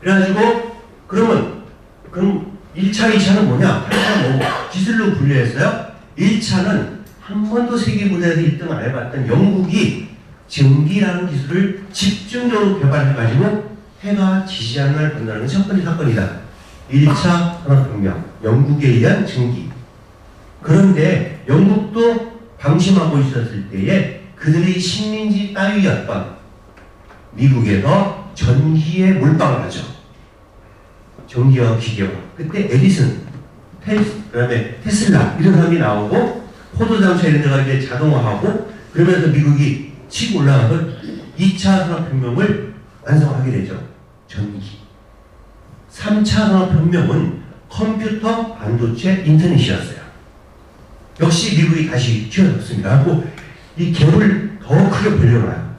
그래가지고 그럼 1차, 2차는 뭐냐? 8차 뭐고 기술로 분류했어요. 1차는 한 번도 세계 무대에서 1등 안 해봤던 영국이 전기라는 기술을 집중적으로 개발해가지고 해가 지지 않는 날 본다는 첫 번째 사건이다. 1차 산업혁명, 영국에 의한 전기. 그런데 영국도 방심하고 있었을 때에 그들의 식민지 따위였던 미국에서 전기에 몰빵을 하죠. 전기와 기계와. 그때 에디슨, 그다음에 테슬라 이런 사람이 나오고 포도장차 이런 데가 이제 자동화하고 그러면서 미국이 치고 올라가서 2차 산업혁명을 완성하게 되죠. 전기. 3차 산업혁명은 컴퓨터, 반도체, 인터넷이었어요. 역시 미국이 다시 쥐어잡습니다. 하고 이 갭을 더 크게 벌려놔요.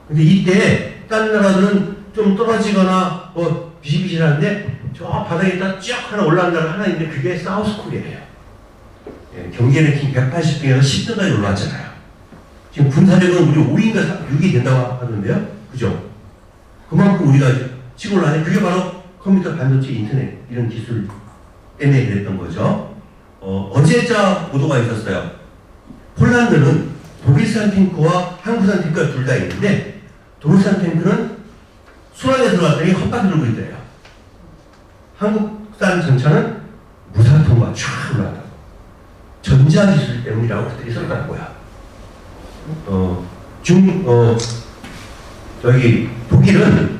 근데 이때 다른 나라들은 좀 떨어지거나 뭐 비실비실한데 저 바닥에 딱 쫙 하나 올라간 나라 하나 있는데 그게 사우스 코리아예요. 예, 경제 랭킹 180등에서 10등까지 올라왔잖아요. 지금 군사력은 우리 5위인가 6위 된다고 하던데요. 그죠? 그만큼 우리가 치고 올라가니 그게 바로 컴퓨터, 반도체, 인터넷 이런 기술 때문에 그랬던 거죠. 어제자 보도가 있었어요. 폴란드는 독일산 탱크와 한국산 탱크가 둘 다 있는데 독일산 탱크는 수락에 들어갔더니 헛바퀴 돌고 있대요. 한국산 전차는 무사통과 쫙 올라간다고. 전자기술 때문이라고 그들이 썼다는 거야. 독일은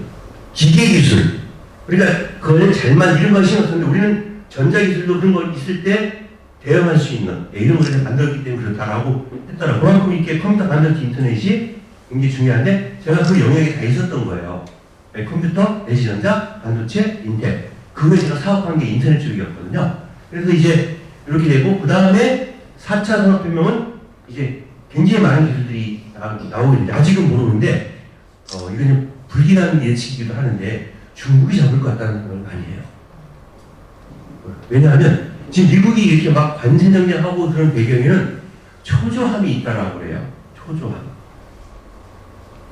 기계기술, 그러니까 그걸 잘 만드는 건 신경 쓰는데 우리는 전자기술도 그런 거 있을 때 대응할 수 있는 이런 것을 만들었기 때문에 그렇다라고 했더라. 그만큼 이렇게 컴퓨터, 반도체, 인터넷이 굉장히 중요한데 제가 그 영역에 다 있었던 거예요. 컴퓨터, 내시전자, 반도체, 인텔. 그거에 제가 사업한 게 인터넷 쪽이었거든요. 그래서 이제 이렇게 되고 그 다음에 4차 산업혁명은 이제 굉장히 많은 기술들이 나오게 되는데 아직은 모르는데 이건 좀 불길한 예측이기도 하는데 중국이 잡을 것 같다는 건 아니에요. 왜냐하면 지금 미국이 이렇게 막 관세정책하고 그런 배경에는 초조함이 있다라고 그래요. 초조함.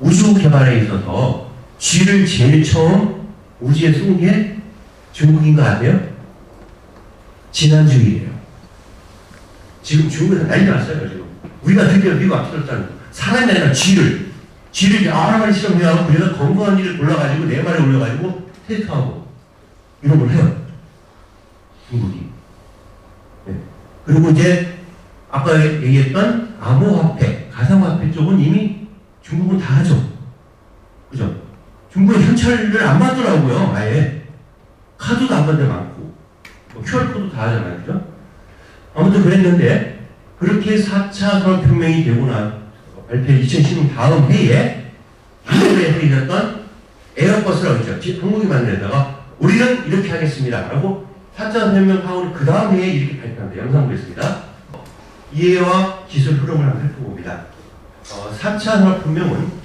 우주 개발에 있어서 쥐를 제일 처음 우주에 쏜 게 중국인 거 아세요? 지난주일이에요. 지금 중국에서 난리 났어요, 지금. 우리가 드디어 미국 앞서렸다는 거. 사람이 아니라 쥐를 여러 마리 실험해가지고 그래서 건강한 쥐를 골라가지고 네 마리 올려가지고 테스트하고 이런 걸 해요. 중국이. 네. 그리고 이제 아까 얘기했던 암호화폐, 가상화폐 쪽은 이미 중국은 다 하죠. 그죠? 중국은 현찰을 안 받더라고요, 아예. 카드도 안 받는 데 많고. 뭐 QR코드 다 하잖아요, 그죠? 아무튼 그랬는데, 그렇게 4차 산업혁명이 되고 발표 2010년 다음 해에, 한국에서 있었던 에어버스라고 있죠. 한국이 만든 데다가, 우리는 이렇게 하겠습니다. 라고 4차 산업혁명 하고 그 다음 해에 이렇게 발표합니다. 영상 보겠습니다. 이해와 기술 흐름을 한번 살펴봅니다. 4차 산업혁명은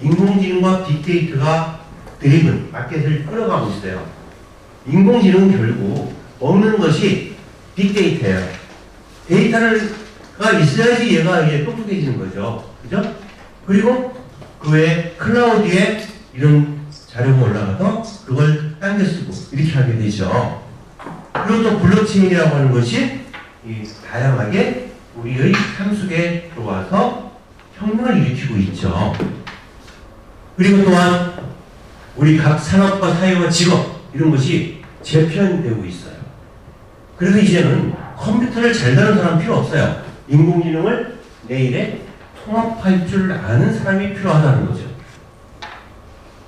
인공지능과 빅데이터가 드리븐 마켓을 끌어가고 있어요. 인공지능은 결국 먹는 것이 빅데이터예요. 데이터가 있어야지 얘가 이제 똑똑해지는 거죠. 그죠? 그리고 그 외에 클라우드에 이런 자료가 올라가서 그걸 당겨 쓰고 이렇게 하게 되죠. 그리고 또 블록체인이라고 하는 것이 다양하게 우리의 삶 속에 들어와서 혁명을 일으키고 있죠. 그리고 또한 우리 각 산업과 사회와 직업 이런 것이 재편되고 있어요. 그래서 이제는 컴퓨터를 잘 다루는 사람 필요 없어요. 인공지능을 내일에 통합할 줄 아는 사람이 필요하다는 거죠.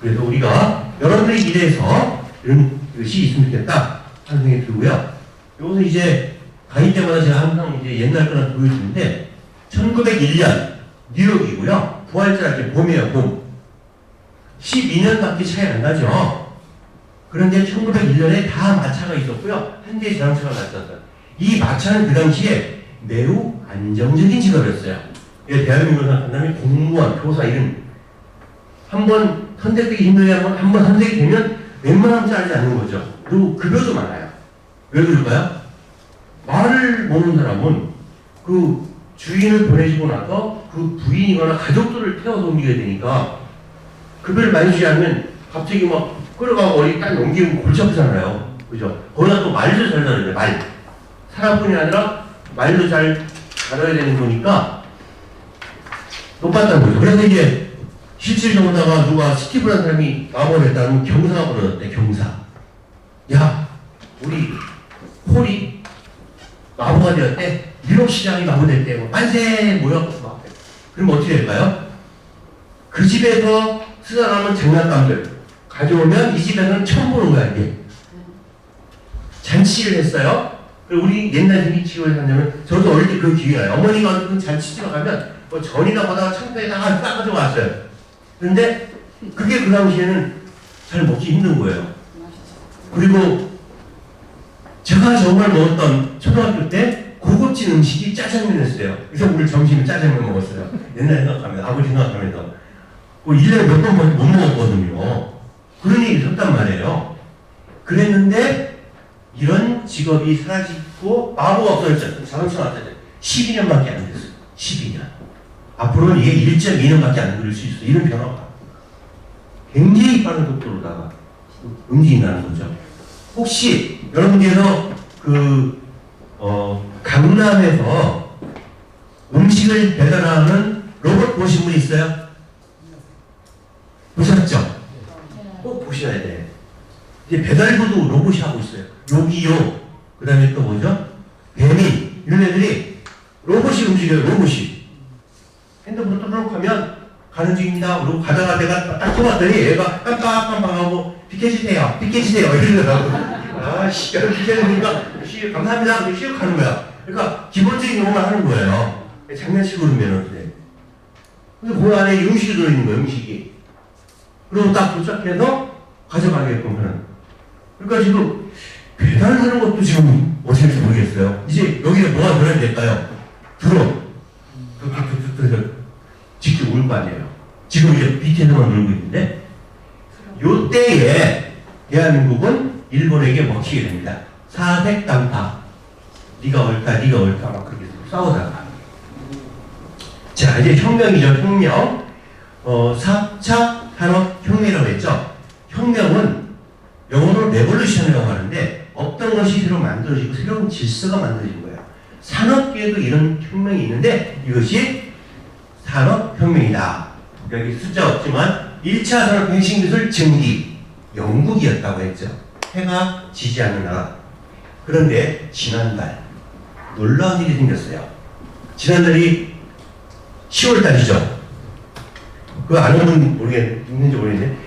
그래서 우리가 여러분들의 미래에서 이런 것이 있으면 좋겠다 하는 생각이 들고요. 여기서 이제 강의 때마다 제가 항상 이제 옛날 거나 보여주는데 1901년 뉴욕이고요. 부활절 이렇게 봄이에요, 봄. 12년밖에 차이 안 나죠. 그런데 1901년에 다 마차가 있었고요. 한 대의 자동차가 났었어요. 이 마차는 그 당시에 매우 안정적인 직업이었어요. 대한민국을 생각한다면 공무원, 교사 이런 한번 선택되기 힘들게 한번 선택이 되면 웬만하면 짜지 않는 거죠. 그리고 급여도 많아요. 왜 그럴까요? 말을 모르는 사람은 그 주인을 보내주고 나서 그 부인이거나 가족들을 태워서 옮기게 되니까 급여를 많이 주지 않으면 갑자기 막 끌어가고 어디 딱 넘기면 골치 아프잖아요. 그죠? 거기다 또 말도 잘 다뤄야 돼, 말. 사람뿐이 아니라 말도 잘 다뤄야 되는 거니까 높았다는 거죠. 그래서 이제 실질 정다가 누가 스티브라는 사람이 마법을 했다면 경사가 벌어졌대, 경사. 야, 우리 폴이 마법가 되었대. 뉴욕 시장이 마법됐대. 뭐 만세 모여. 그럼 어떻게 될까요? 그 집에서 쓰다 남은 장난감들 가져오면 이 집에서는 처음 보는 거야, 이게. 잔치를 했어요. 그리고 우리 옛날 재미치고 하냐면 저도 어릴 때 그 기회가 나요. 어머니가 어떤 잔치집에 가면 뭐 전이나 보다가 창고에다가 딱 가져왔어요. 근데 그게 그 당시에는 잘 먹기 힘든 거예요. 그리고 제가 정말 먹었던 초등학교 때 고급진 음식이 짜장면이었어요. 그래서 우리 점심에 짜장면 먹었어요. 옛날 생각하면, 아버지 생각하면서. 1년에 몇 번밖에 못 먹었거든요. 그런 얘기 있었단 말이에요. 그랬는데 이런 직업이 사라지고 마법가 없어졌죠. 자동차 왔잖아요. 12년밖에 안 됐어요. 12년. 앞으로는 이게 1.2년밖에 안 걸릴 수 있어요. 이런 변화가 굉장히 빠른 속도로다가 움직인다는 거죠. 혹시 여러분께서 강남에서 음식을 배달하는 로봇 보신 분 있어요? 보셨죠? 꼭 보셔야 돼. 이제 배달부도 로봇이 하고 있어요. 요기요. 그 다음에 또 뭐죠? 배민. 이런 애들이 로봇이 움직여요, 로봇이. 핸드폰 뚜루룩 하면 가는 중입니다. 그리고 가다가 내가 딱 쳐봤더니 얘가 깜빡깜빡하고 비켜주세요. 비켜주세요. 이러더라고. 아씨, 비켜주니까 감사합니다. 그리고 슉 하는 거야. 그러니까 기본적인 용어만 하는 거예요. 장난식으로 그러면은. 근데 그 안에 음식이 들어있는 거예요, 음식이. 그리고 딱 도착해서 가져가게끔 하는. 그러니까 지금 배달하는 것도 지금 어떻게 될지 모르겠어요. 이제 여기에 뭐가 들어야 될까요? 드론. 직접 올 거 아니에요. 지금 이제 BTS만 놀고 있는데, 요 때에 대한민국은 일본에게 먹히게 됩니다. 사색 당파. 네가 옳다, 네가 옳다, 막 그렇게 싸우다가. 자, 이제 혁명이죠, 혁명. 4차 산업혁명이라고 했죠. 혁명은 영어로 레볼루션이라고 하는데 없던 것이 새로 만들어지고 새로운 질서가 만들어진 거예요. 산업계에도 이런 혁명이 있는데 이것이 산업혁명이다. 여기 숫자 없지만 1차 산업 혁신기술 증기 영국이었다고 했죠. 해가 지지 않는 나라. 그런데 지난달 놀라운 일이 생겼어요. 지난달이 10월달이죠. 그거 아는 분 있는지 모르겠는데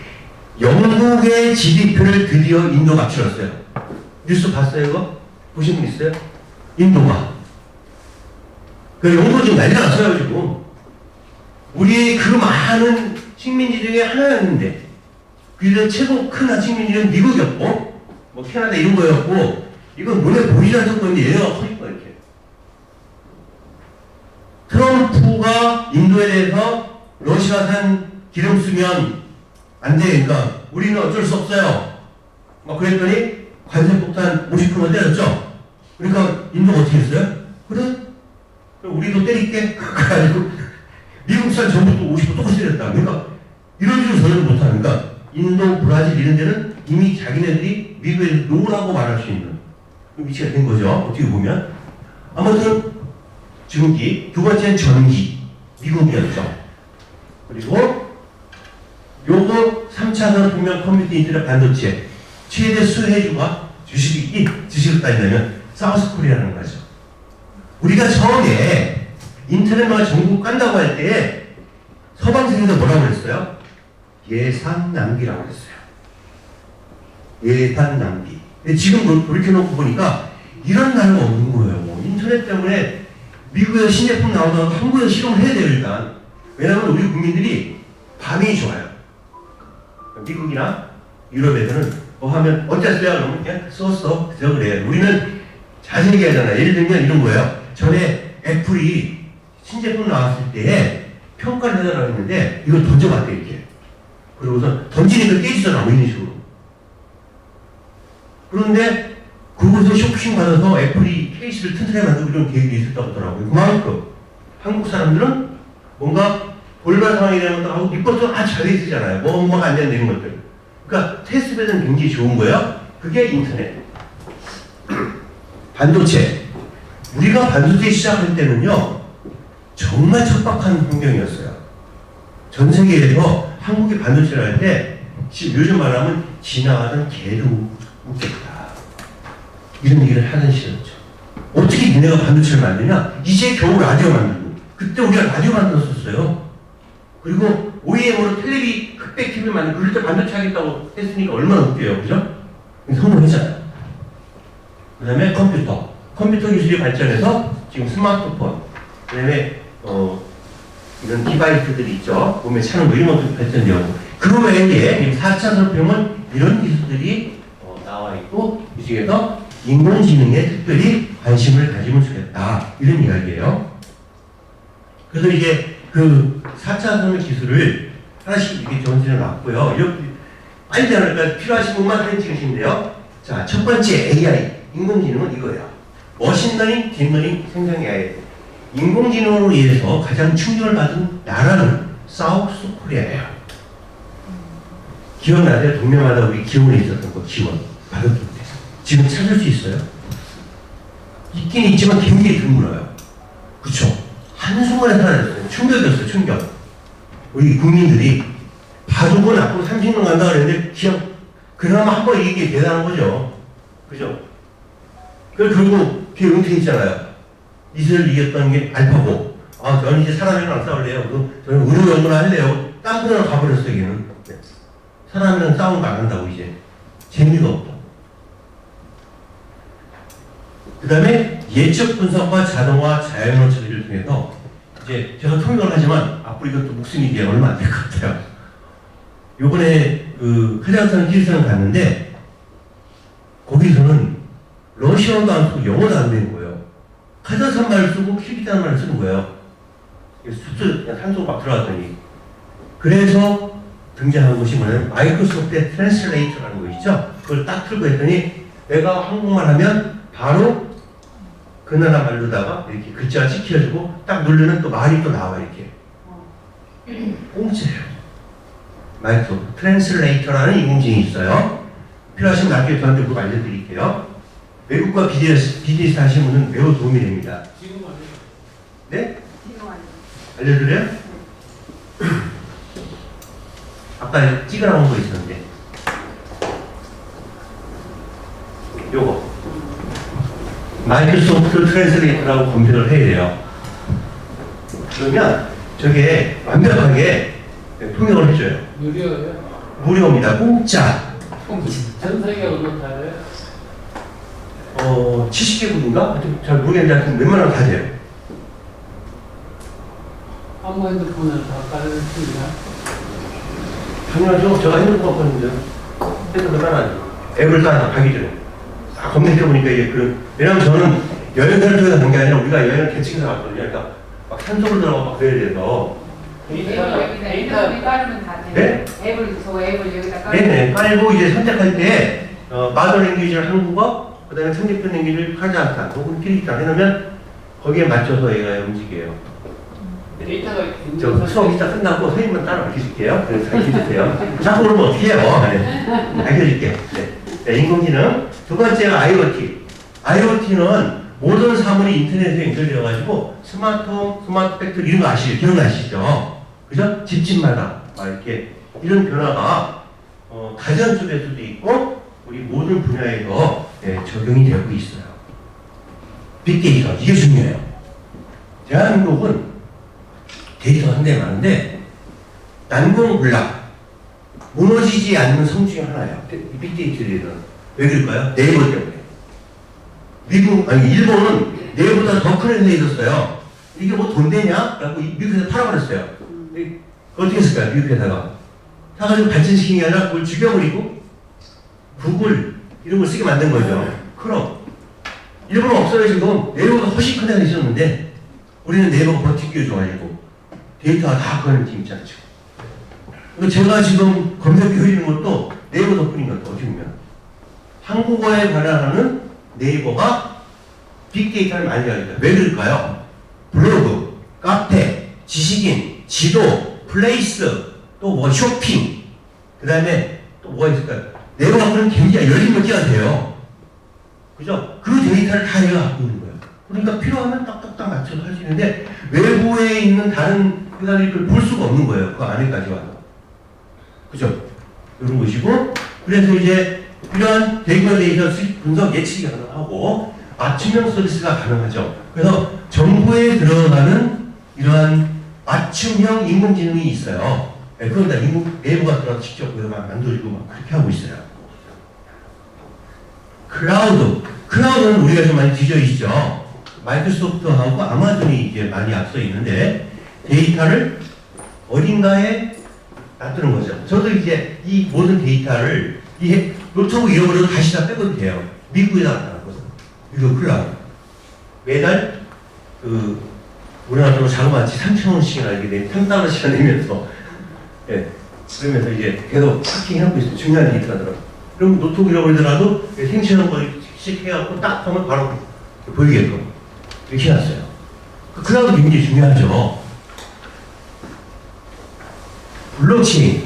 영국의 GDP를 드디어 인도가 맞추었어요. 뉴스 봤어요 이거? 보신 분 있어요? 인도가. 그 영국은 지금 난리가 났어요 지금. 우리 그 많은 식민지 중에 하나였는데 그래서 최고 큰 식민지는 미국이었고 뭐 캐나다 이런 거였고 이건 눈에 보이지 않는 건데 얘네가 커진 거야 이렇게. 트럼프가 인도에 대해서 러시아산 기름 쓰면 안 돼. 그러니까 우리는 어쩔 수 없어요. 막 그랬더니 관세 폭탄 50%만 때렸죠. 그러니까 인도가 어떻게 했어요? 그래? 그럼 우리도 때릴게. 그래가지고 미국산 전부터 50% 똑같이 때렸다. 그러니까 이런 일을 전혀 못하니까 인도, 브라질 이런 데는 이미 자기네들이 미국에 노라고 말할 수 있는 위치가 된 거죠. 어떻게 보면. 아무튼 증기, 두 번째는 전기. 미국이었죠. 그리고 요거 3차 산업혁명 컴퓨터 인터넷 반도체 최대 수혜주가 주식을 따진다면 사우스코리아라는 거죠. 우리가 처음에 인터넷만 전국 깐다고 할 때 서방 세계에서 뭐라고 그랬어요? 예산 낭비라고 그랬어요. 예산 낭비. 근데 지금 돌이켜놓고 보니까 이런 나라가 없는 거예요. 인터넷 때문에 미국에서 신제품 나오다가 한국에서 실험을 해야 돼요 일단. 왜냐하면 우리 국민들이 반응이 좋아요. 미국이나 유럽에서는 뭐 하면 어땠어요? 그러면 그냥 썼어. 그저 그래. 우리는 자세히 하잖아요. 예를 들면 이런 거예요. 전에 애플이 신제품 나왔을 때 평가를 해달라고 했는데 이걸 던져봤대 이렇게. 그러고서 던지니까 깨지더라 뭐 이런 식으로. 그런데 그곳에서 쇼킹 받아서 애플이 케이스를 튼튼하게 만들고 이런 계획이 있었다고 하더라고요. 그만큼 한국 사람들은 뭔가 돌발 상황이 되면 또 하고 리포트가 아주 잘 돼 있잖아요. 뭐가 안 되는 이런 것들. 그러니까 테스트베드는 굉장히 좋은 거예요. 그게 인터넷. 반도체. 우리가 반도체 시작할 때는요. 정말 척박한 환경이었어요. 전 세계에서 한국이 반도체를 할 때 요즘 말하면 지나가던 개도 웃겠다. 이런 얘기를 하는 시절이죠. 어떻게 니네가 반도체를 만드냐? 이제 겨우 라디오 만들고 그때 우리가 라디오 만들었었어요. 그리고 OEM으로 흑백 TV 만들고 그럴 때 반도체 하겠다고 했으니까 얼마나 웃겨요. 그죠? 성공했잖아요. 그 다음에 컴퓨터 기술이 발전해서 지금 스마트폰 그 다음에 이런 디바이스들이 있죠. 몸에 차는 거 이런 것도 발전되고 그 외에 4차 산업혁명은 이런 기술들이 나와 있고 이 중에서 인공지능에 특별히 관심을 가지면 좋겠다. 이런 이야기예요. 그래서 이제 그 4차 산업 기술을 하나씩 이렇게 정리해 놨고요. 이렇게 빨리 되니까 필요하신 분만 사진 찍으시면 돼요. 자, 첫 번째 AI, 인공지능은 이거예요. 머신러닝, 딥러닝, 생성 AI. 인공지능으로 인해서 가장 충격을 받은 나라는 사우스코리아예요. 기억나세요? 동네마다 우리 기원에 있었던 거, 기원. 받았던 데. 지금 찾을 수 있어요? 있긴 있지만 굉장히 드물어요. 그쵸? 한순간에 사라졌어요. 충격이었어요, 충격. 우리 국민들이 바둑은 앞으로 30년 간다 그랬는데 그나마 한 번 이기게 대단한 거죠. 그죠? 그래서 결국 뒤에 은퇴했잖아요. 이스라엘 이겼던 게 알파고. 저는 이제 사람이랑 안 싸울래요. 저는 의료 연구를 할래요. 딴 분야로 가버렸어요, 걔는. 네. 사람이랑 싸우는 거 안 한다고, 이제. 재미가 없다. 그 다음에 예측 분석과 자동화, 자연어 처리를 통해서 이제 제가 통역을 하지만 앞으로 이것도 목숨이 이제 얼마 안 될 것 같아요. 요번에 그 카자흐스탄, 키르기스탄 갔는데 거기서는 러시아어도 안 쓰고 영어도 안 되는 거예요. 카자흐스탄 말을 쓰고 키르기스탄 말을 쓰는 거예요. 숫자 그냥 산소 막 들어갔더니. 그래서 등장한 것이 뭐냐면 마이크로소프트의 트랜슬레이터라는 거 있죠? 그걸 딱 틀고 했더니 내가 한국말 하면 바로 그 나라 말로다가 이렇게 글자가 찍혀주고 딱 누르면 또 말이 또 나와 이렇게. 공짜예요. 마이크로소프트 트랜슬레이터라는 인공지능이 있어요. 필요하시면 나중에 저한테 꼭 알려드릴게요. 외국과 비즈니스 하시는 분은 매우 도움이 됩니다. 지금 아니에요. 네? 지금 아니에요. 알려드려요? 아까 찍어놓은 거 있었는데 요거 마이크로소프트 트랜스레이터라고 검색을 해야 돼요. 그러면 저게 완벽하게 통역을 해줘요. 유료예요? 무료입니다. 공짜. 전 세계 어느 나라예요? 70개국인가? 잘 모르겠는데 하여튼 웬만하면 다 돼요. 아무 핸드폰을 다 깔을 수 있나? 당연하죠. 제가 핸드폰 갖고 있는데 핸드폰 따라하죠. 앱을 따라 가기 전에 딱 검색해보니까 이게 왜냐면 저는 여행사를 통해서 간 게 아니라 우리가 여행을 개칭해서 갔거든요. 그러니까 막 산속을 들어가고 막 그래야 돼서 앱을 여기다 핸드폰에 깔으면 다 돼요. 네? 앱을 여기다 깔으면 네네 깔고 이제 선택할 때 마더 랭귀지를 한국어 그 다음에 상대편 랭귀지를 카자흐스탄 혹은 키르기스탄 해놓으면 거기에 맞춰서 얘가 움직여요. 데이터가 저 수업 이따 끝나고 선생님만 따라 알려줄게요. 그래서 알려주세요. 자꾸 그러면 어떻게 해요? 네. 알려줄게요. 네. 네, 인공지능. 두 번째가 IoT. IoT는 모든 사물이 인터넷에 연결되어가지고 스마트홈, 스마트 팩토리 이런 거 아시죠? 기억나시죠? 그죠? 집집마다 막 이렇게 이런 변화가 가전 쪽에서도 있고 우리 모든 분야에서 적용이 되고 있어요. 빅데이터 이게 중요해요. 대한민국은 데이터가 상당히 많은데 난공불락 무너지지 않는 성 중에 하나예요. 빅데이터는 왜 그럴까요? 네이버 때문에. 일본은 네이버보다 더 큰 회사에 있었어요. 이게 뭐 돈 되냐? 라고 미국 회사 팔아버렸어요. 어떻게 했을까요? 미국 회사가 사가지고 발전시킨 게 아니라 그걸 죽여버리고 구글 이런 걸 쓰게 만든 거죠. 그럼 일본은 없어지고 네이버가 훨씬 큰 회사가 있었는데 우리는 네이버가 버티기 좋아지고 데이터가 다 그거는 팀 있지 않죠. 제가 지금 검색기 흘리는 것도 네이버 덕분인 것도 어떻게 보면 한국어에 관련하는 네이버가 빅데이터를 많이 하니까 왜 그럴까요? 블로그, 카페, 지식인, 지도, 플레이스, 또 뭐 쇼핑, 그 다음에 또 뭐가 있을까요? 네이버 갖고는 굉장히 열린 몇 개가 돼요. 그죠? 그 데이터를 다 얘가 갖고 있는 거예요. 그러니까 필요하면 딱딱딱 맞춰서 할 수 있는데 외부에 있는 다른 회사들이 그걸 볼 수가 없는 거예요. 그 안에까지 와서. 그죠? 이런 것이고, 그래서 이제 이러한 데이터 분석 예측이 가능하고 맞춤형 서비스가 가능하죠. 그래서 정보에 들어가는 이러한 맞춤형 인공지능이 있어요. 그건 다 네이버가 들어가서 직접 막 만들고 막 그렇게 하고 있어요. 클라우드는 우리가 좀 많이 뒤져있죠. 마이크로소프트하고 아마존이 이제 많이 앞서 있는데 데이터를 어딘가에 놔두는 거죠. 저도 이제 이 모든 데이터를 이 노트북 잃어버려도 다시 다 빼고도 돼요. 미국에다 갖다 놨거든. 이거 클라우드. 매달 우리나라 돈 자그마치 3,000원씩이나 이렇게 내면 3,000원씩이나 내면서 그러면서 이제 계속 하킹하고 있어요. 중요한 데이터더라고요. 그럼 노트북 잃어버리더라도 생체하는 거씩 해갖고 딱 하면 바로 보이게끔 이렇게 해놨어요. 클라우드 굉장히 중요하죠. 블록체인.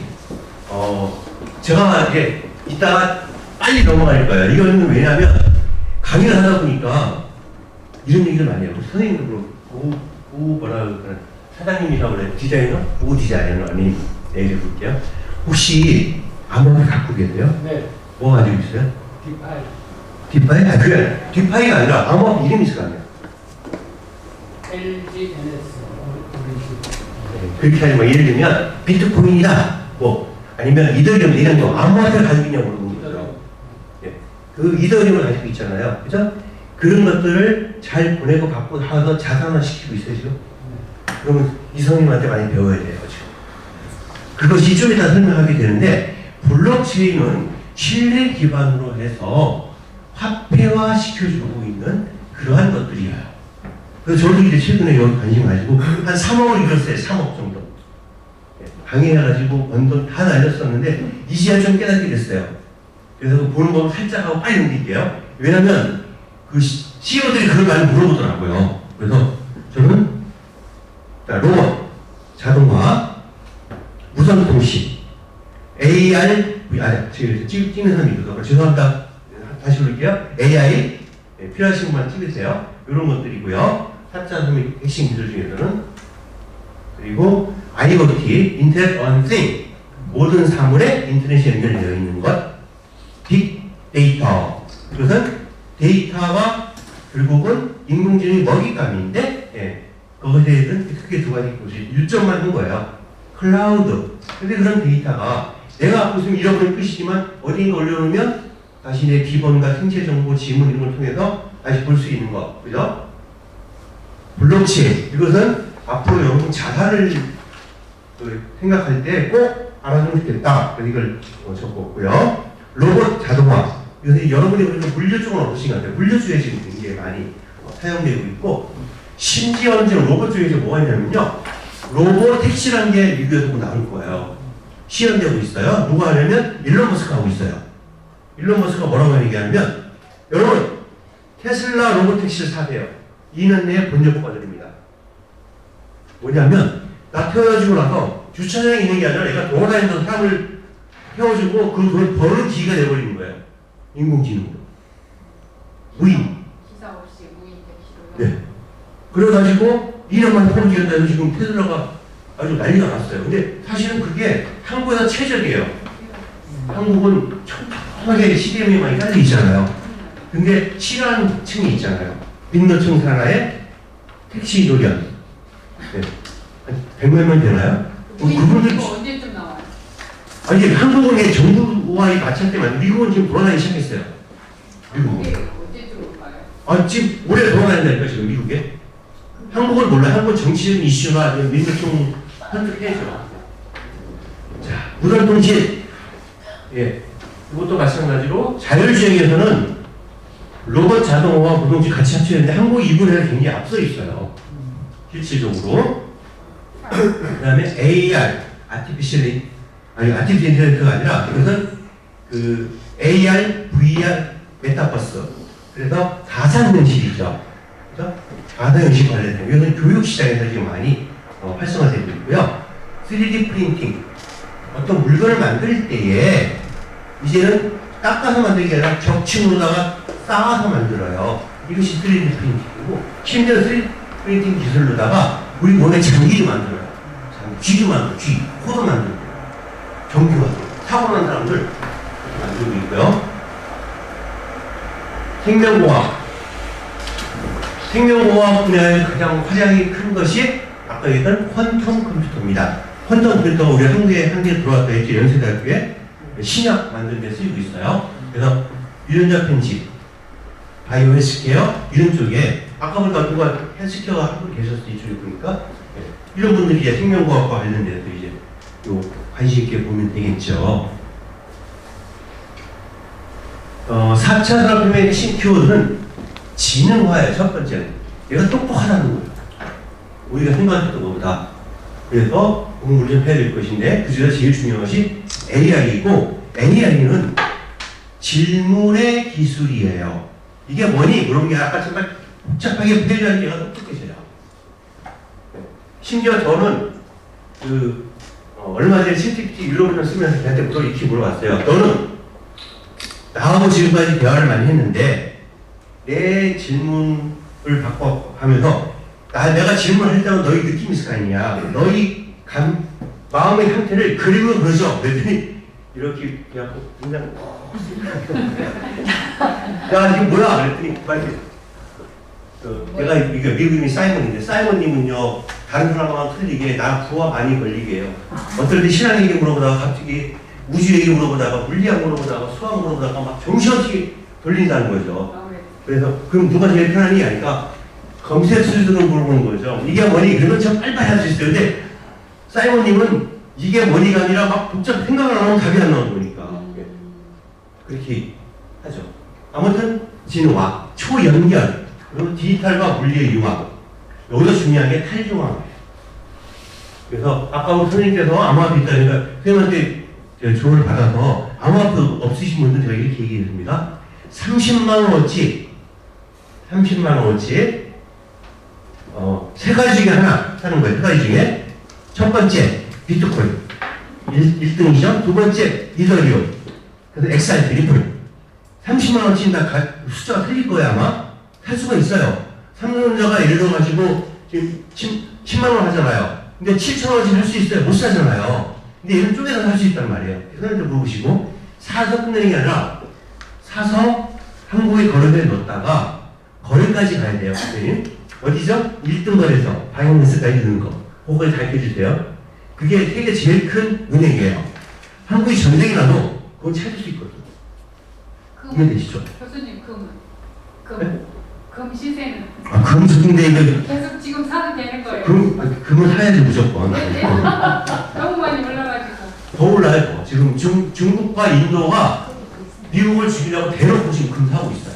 제가 이제 이따가 빨리 넘어갈 거예요. 이거는 왜냐면 강의를 하다 보니까 이런 얘기를 많이 해요. 선생님도 그렇고, 사장님이라고 그래. 디자이너? 누구 디자이너? 아니, 얘기해 볼게요. 혹시 암호를 갖고 계세요? 네. 뭐 가지고 있어요? 디파이. 디파이? 아, 그래. 디파이가 아니라 암호 이름이 있을 거 아니야. LGNS. 그렇게 하지 뭐 예를 들면 비트코인이다. 뭐 아니면 이더리움 이런 거 암호화폐를 가지고 있냐고 물어보는 거죠. 그 이더리움을 가지고 있잖아요. 그죠? 그런 것들을 잘 보내고 받고 하서 자산화 시키고 있어요, 지금. 그러면 이성님한테 많이 배워야 돼요, 지금. 그것이 좀 이따 설명하게 되는데, 블록체인은 신뢰 기반으로 해서 화폐화 시켜주고 있는 그러한 것들이에요. 그래서 저도 이제 최근에 여기 관심 가지고 한 3억을 잃었어요, 3억 정도. 강의해가지고 번 돈 다 날렸었는데, 이제야 좀 깨닫게 됐어요. 그래서 보는 거 살짝 하고 빨리 넘길게요. 왜냐면, 그 CEO들이 그걸 많이 물어보더라고요. 그래서 저는 로봇, 자동화, 무선통신, AR, 찍는 사람이 있거든요. 죄송합니다. 다시 부를게요. AI 필요하신 분만 찍으세요. 이런 것들이고요. 4차 산업의 핵심 기술 중에서는 그리고 IoT, Internet on Things, 모든 사물에 인터넷이 연결되어 있는 것, 빅데이터. 이것은 데이터와 결국은 인공지능의 먹잇감인데, 그것에 대해서는 크게 두 가지 것이 일점만 한 거예요. 클라우드. 근데 그런 데이터가 내가 갖고 있으면 잃어버린 끝이지만 어디인가 올려놓으면 다시 내 비번과 생체 정보, 지문 이런 걸 통해서 다시 볼 수 있는 거. 그죠? 블록체인. 이것은 앞으로 여러분 자산을 생각할 때 꼭 알아두면 좋겠다. 그래서 이걸 적었고요. 로봇 자동화. 이것은 여러분이 그래서 물류 쪽은 어떠신 것 같아요? 물류주에 지금 굉장히 많이 사용되고 있고, 심지어는 지금 로봇 쪽에 뭐가 있냐면요. 로봇 택시라는 게 미국에서 나올 거예요. 시연되고 있어요. 누가 하냐면 일론 머스크가 하고 있어요. 일론 머스크가 뭐라고 얘기하냐면, 여러분 테슬라 로봇 택시를 사세요. 2년 내에 본전 뽑아드립니다. 뭐냐면 나 태어나지고 나서 주차장에 있는 게 아니라 내가 돌아다니면서 사람을 태워주고 그 돈을 버는 기계가 돼버리는 거예요. 인공지능으로. 무인. 기사 없이 무인 택시로. 네. 그래가지고 2년 만에 포기한다 해서 지금 테슬라가 아주 난리가 났어요. 근데 사실은 그게 한국에서 최적이에요. 한국은 촘촘하게 CDM이 많이 깔려 있잖아요. 근데 싫어하는 층이 있잖아요. 민노총 산하에 택시 노련. 네. 한 100몇 명 되나요? 그분들 언제쯤 나와요? 아니 한국은 정부와의 마찰 때문에 미국은 지금 돌아다니기 시작했어요. 미국은. 언제쯤 올까요? 아 지금 올해 돌아다닌다니까 지금 미국에. 한국은 몰라요. 한국은 정치적인 이슈나 민노총 선택해야죠. 자, 무단통신. 예. 이것도 마찬가지로 자율주행에서는 로봇 자동화와 무동주 같이 합쳐졌는데 한국이 이 분야에 굉장히 앞서 있어요. 실질적으로. 그 다음에 AR, 아티피셜 인텔리전스가 아니라 이것은 그 AR, VR, 메타버스. 그래서 가상현실이죠. 그죠? 가상현실 관련된 이것은 교육 시장에서 지금 많이 활성화되고 있고요. 3D 프린팅. 어떤 물건을 만들 때에 이제는 깎아서 만들는 게 아니라 격층으로다가 쌓아서 만들어요. 이것이 3D 프린팅이고, 심지어 3D 프린팅 기술로다가 우리 몸에 장기도 만들어요. 쥐도 만들고, 코도 만들고, 경규하고, 타고난 사람들 만들고 있고요. 생명공학. 생명공학 분야의 가장 화장이 큰 것이 아까 얘기했던 퀀텀 컴퓨터입니다. 퀀텀 컴퓨터가 우리 한국에 들어왔다 했지, 연세대학교에 신약 만드는 데 쓰이고 있어요. 그래서 유전자 편집, 바이오 헬스케어 이런 쪽에 아까 보니까 누가 헬스케어가 한 분 계셨어요. 이쪽에 보니까 이런 분들이 이제 생명과학과 관련돼서 이제 요 관심 있게 보면 되겠죠. 4차 산업혁명의 핵심 키워드는 지능화예요. 첫 번째는 얘가 똑똑하다는 거예요. 우리가 생각했던 것보다. 그래서 공부를 좀 해야 될 것인데 그 중에서 제일 중요한 것이 AI이고, AI는 질문의 기술이에요. 이게 뭐니? 그런 게 아까 정말 복잡하게 표현하는 게가 똑똑해져요. 심지어 저는 얼마 전에 챗GPT 유료문을 쓰면서 걔한테 이렇게 물어봤어요. 너는 나하고 지금까지 대화를 많이 했는데 내 질문을 바꿔 하면서 내가 질문할 때는 너희 느낌이 있을 거 아니냐. 너희 마음의 형태를 그림으로 그려줘. 그랬더니 이렇게 그냥 야 이게 뭐야? 그랬더니 빨리 내가 이게 미국인이 사이먼인데, 사이먼님은요 다른 사람하고 틀리게 나 부하 많이 걸리게 해요. 어떨 때 신앙 얘기 물어보다가 갑자기 우주 얘기 물어보다가 물리학 물어보다가 수학 물어보다가 막 정신없이 돌린다는 거죠. 그래서 그럼 누가 제일 편하니? 하니까 검색 수준으로 물어보는 거죠. 이게 뭐니? 그러면 참 빨리빨리 할 수 있어요. 근데 사이먼님은 이게 뭐니가 아니라 막 복잡 생각을 안 하면 답이 안 나오는 거니까 그렇게 하죠. 아무튼 진화, 초연결, 그리고 디지털과 물리의 융합. 여기서 중요한 게 탈중화예요. 그래서 아까 우리 선생님께서 암호화폐 있다니까 선생님한테 조언을 받아서 암호화폐 없으신 분들 제가 이렇게 얘기했습니다. 30만 원어치 세 가지 중에 하나 사는 거예요. 세 가지 중에 첫 번째 비트코인 1등이죠. 두 번째 이더리움, 그래서 XRP 리플 30만 원치 다 숫자가 틀릴 거예요 아마. 살 수가 있어요. 삼성전자가 예를 들어 가지고 지금 10만 원 하잖아요. 근데 7천 원치 할 수 있어요. 못 사잖아요. 근데 얘는 쪼개서 살 수 있단 말이에요. 선생님들 물어보시고 사서 끝내는 게 아니라 사서 한국에 거래대에 넣었다가 거래까지 가야 돼요. 선생님. 어디죠? 1등 거래소 바이낸스까지 넣는 거. 그거까지 다 해주세요. 그게 세계 제일 큰 은행이에요. 한국이 전쟁이 나도 그건 찾을 수 있거든요. 이해되시죠? 교수님 금 네? 금 시세는 아, 금 적인데 이거 계속 지금 사도 되는 거예요. 금은 사야지 무조건. 네. 너무 많이 올라가지고. 더 올라요. 더. 지금 중국과 인도가 미국을 죽이려고 대놓고 지금 금 사고 있어요.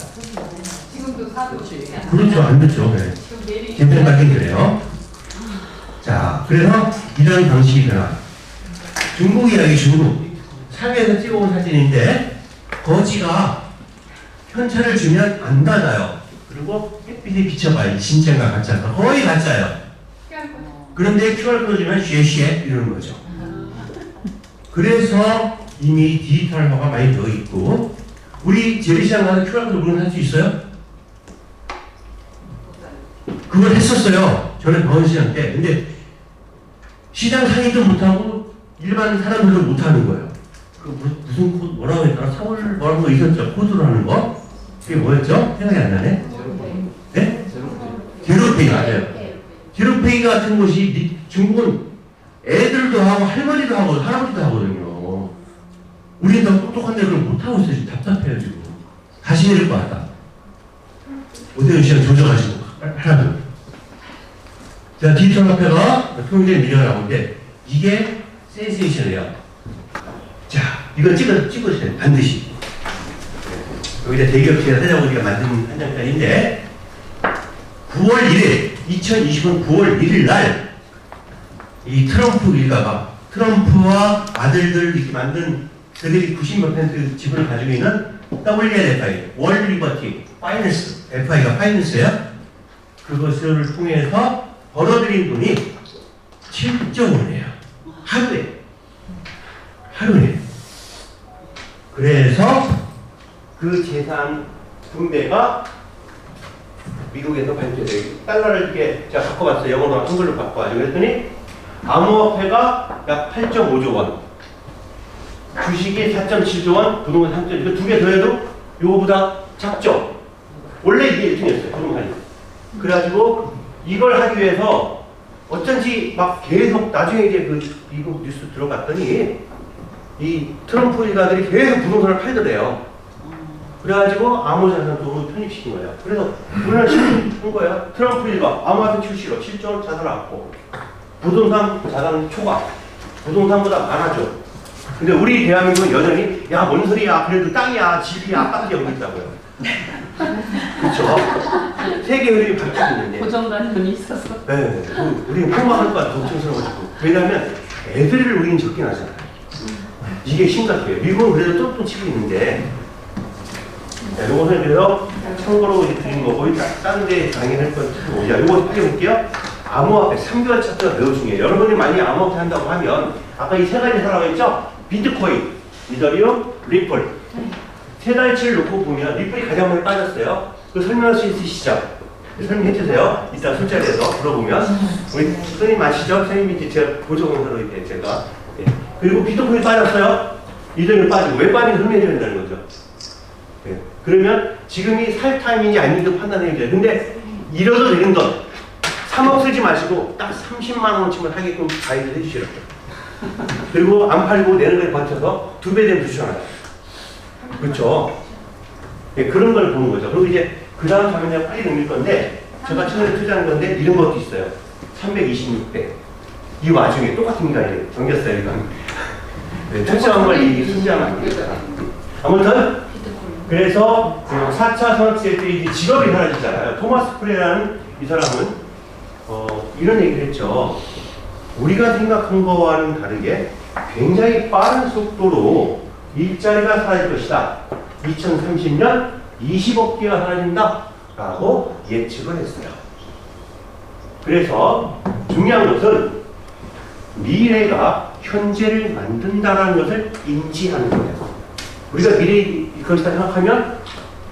지금도 사도 되지 않아요? 그렇죠, 안 됐죠. 네. 지금 내리. 제 생각엔 그래요. 자, 그래서 이런 방식이 변화. 중국 이야기, 중국. 사회에서 찍어온 사진인데 거지가 현찰을 주면 안 닫아요. 그리고 햇빛에 비춰봐요. 진짜인가 가짜인가. 거의 가짜예요. 그런데 QR코드 주면 쉐쉐 이러는 거죠. 그래서 이미 디지털화가 많이 되어 있고 우리 재래시장 가서 QR코드 물건 할 수 있어요? 그걸 했었어요. 저는 병원시장 때. 근데 시장 상인도 못하고 일반 사람들도 못하는 거예요. 그 무슨 코드 뭐라고 했더라? 서울 뭐라는 거 있었죠? 코드로 하는 거? 그게 뭐였죠? 생각이 안 나네? 네? 제로페이 맞아요. 제로페이 같은 것이 중국은 애들도 하고 할머니도 하고 할아버지도 하거든요. 우리는 더 똑똑한데 그걸 못하고 있어요. 지금 답답해요 지금. 다시 내릴 것 같다. 오대훈 씨가 조져가지고 하나도. 자, 디지털 화폐가 통일된 미디어가 나오는데 이게 센세이션이에요. 자, 이거 찍으셔야 돼요. 반드시. 여기다 대기업체가 찾아보니까 만든 한 장짜리인데 9월 1일 2020년 9월 1일 날 이 트럼프 일가가 트럼프와 아들들 이렇게 만든 그들이 90% 지분을 가지고 있는 WLFI 월드 리버티 파이낸스 FI가 파이낸스예요. 그것을 통해서 벌어들인 돈이 7조 원이에요. 하루에. 그래서 그 재산 분배가 미국에서 발표돼요. 달러를 이렇게 제가 바꿔봤어요. 영어로 한글로 바꿔가지고 그랬더니 암호화폐가 약 8.5조 원, 주식이 4.7조 원, 부동산 3.1조, 두 개 더해도 요거보다 작죠? 원래 이게 1등이었어요, 부동산이. 그래가지고 이걸 하기 위해서 어쩐지 막 계속 나중에 이제 그 미국 뉴스 들어갔더니 이 트럼프 일가들이 계속 부동산을 팔더래요. 그래가지고 암호자산으로 편입시킨 거예요. 그래서 우리나라 신문한 거예요. 트럼프 일가 암호화폐 출시로 7조 원 자산을 부동산 자산 초과. 부동산보다 많아져. 근데 우리 대한민국은 여전히 야 뭔 소리야 그래도 땅이야 집이야 아파트야 여기 있다고요. 그렇죠? 세계 흐름이 바뀌고 있는데 고정관념이 있었어. 네, 우리는 폭망할 것 같아 걱정스러워가지고. 왜냐하면 애들을 우리는 적게 나잖아요. 이게 심각해요. 미국은 그래도 똥똥 치고 있는데 자, 요것은 그래서 참고로 이제 드린 거고 다른 데 강의할 건 자, 요거 빨리 볼게요. 암호화폐 3개월 차트가 매우 중요해요. 여러분이 많이 암호화폐 한다고 하면 아까 이 세 가지 사라고 했죠? 비트코인, 이더리움, 리플. 세 달치를 놓고 보면 리플이 가장 많이 빠졌어요. 그 설명할 수 있으시죠? 설명해 주세요. 이따 술자리에서 물어보면. 우리 선생님 아시죠? 선생님이 제가 보조공사로 이렇게 제가. 네. 그리고 비트코인 빠졌어요. 이더리움 빠지고. 왜 빠지는지 설명해 줘야 된다는 거죠. 네. 그러면 지금이 살 타이밍이 아닌지 판단해야 돼요. 근데 잃어도 되는 돈 3억 쓰지 마시고 딱 30만 원치만 하게끔 가이드 해주시라고. 그리고 안 팔고 내는 거에 받쳐서 2배 되면 주셔놔요. 그렇죠? 네, 그런 걸 보는 거죠. 그리고 이제 그 다음 장면 내가 빨리 넘길 건데 제가 최근에 투자한 건데 이런 것도 있어요. 326배. 이 와중에 똑같은 게 아니에요. 넘겼어요 이건. 네, 투자한 걸 이게 순지하면 안 됩니다. 아무튼 그래서 4차 산업시대 때 이제 직업이 사라지잖아요. 토마스 프레라는 이 사람은 이런 얘기를 했죠. 우리가 생각한 거와는 다르게 굉장히 빠른 속도로 일자리가 사라질 것이다. 2030년 20억 개가 사라진다 라고 예측을 했어요. 그래서 중요한 것은 미래가 현재를 만든다는 것을 인지하는 거예요. 우리가 미리 그것이다 생각하면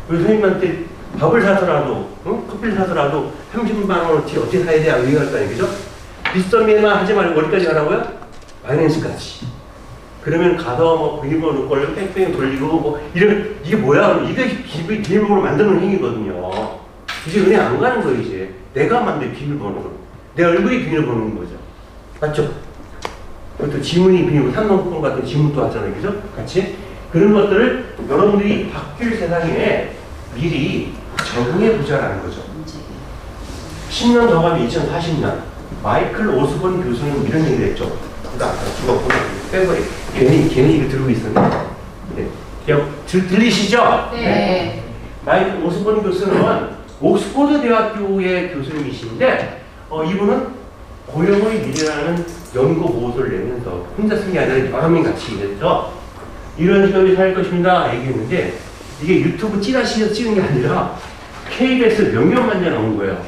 우리 선생님한테 밥을 사더라도 커피를 사더라도 30만 원어치 어떻게 사야 돼? 얘기할 거 아니에요, 그죠? 빗썸에만 하지 말고 어디까지 가라고요? 마이너스까지. 그러면 가서 뭐 비밀번호 걸고 뺑뺑 돌리고 뭐 이런 이게 뭐야? 이게 비밀번호 만드는 행위거든요. 이제 은행 안 가는 거예요. 이제 내가 만든 비밀번호로 내 얼굴이 비밀번호인 거죠. 맞죠? 그것도 지문이 비밀번호, 삼성폰 같은 지문도 하잖아요, 그죠? 같이 그런 것들을 여러분들이 바뀔 세상에 미리 적응해 보자라는 거죠. 10년 더 가면 2040년 마이클 오스본 교수는 이런 얘기를 했죠. 그러니까 아까 죽었구나. 빼버리. 괜히 이거 들고 있었네. 네. 들리시죠? 네. 마이클 오스본 교수는 옥스퍼드 대학교의 교수님이신데 이분은 고령의 미래라는 연구 보고서를 내면서 혼자 쓴 게 아니라 여러 명 같이 일했죠. 이런 직업이 살 것입니다. 얘기했는데 이게 유튜브 찌라시에서 찍은 게 아니라 KBS 명령만에 나온 거예요.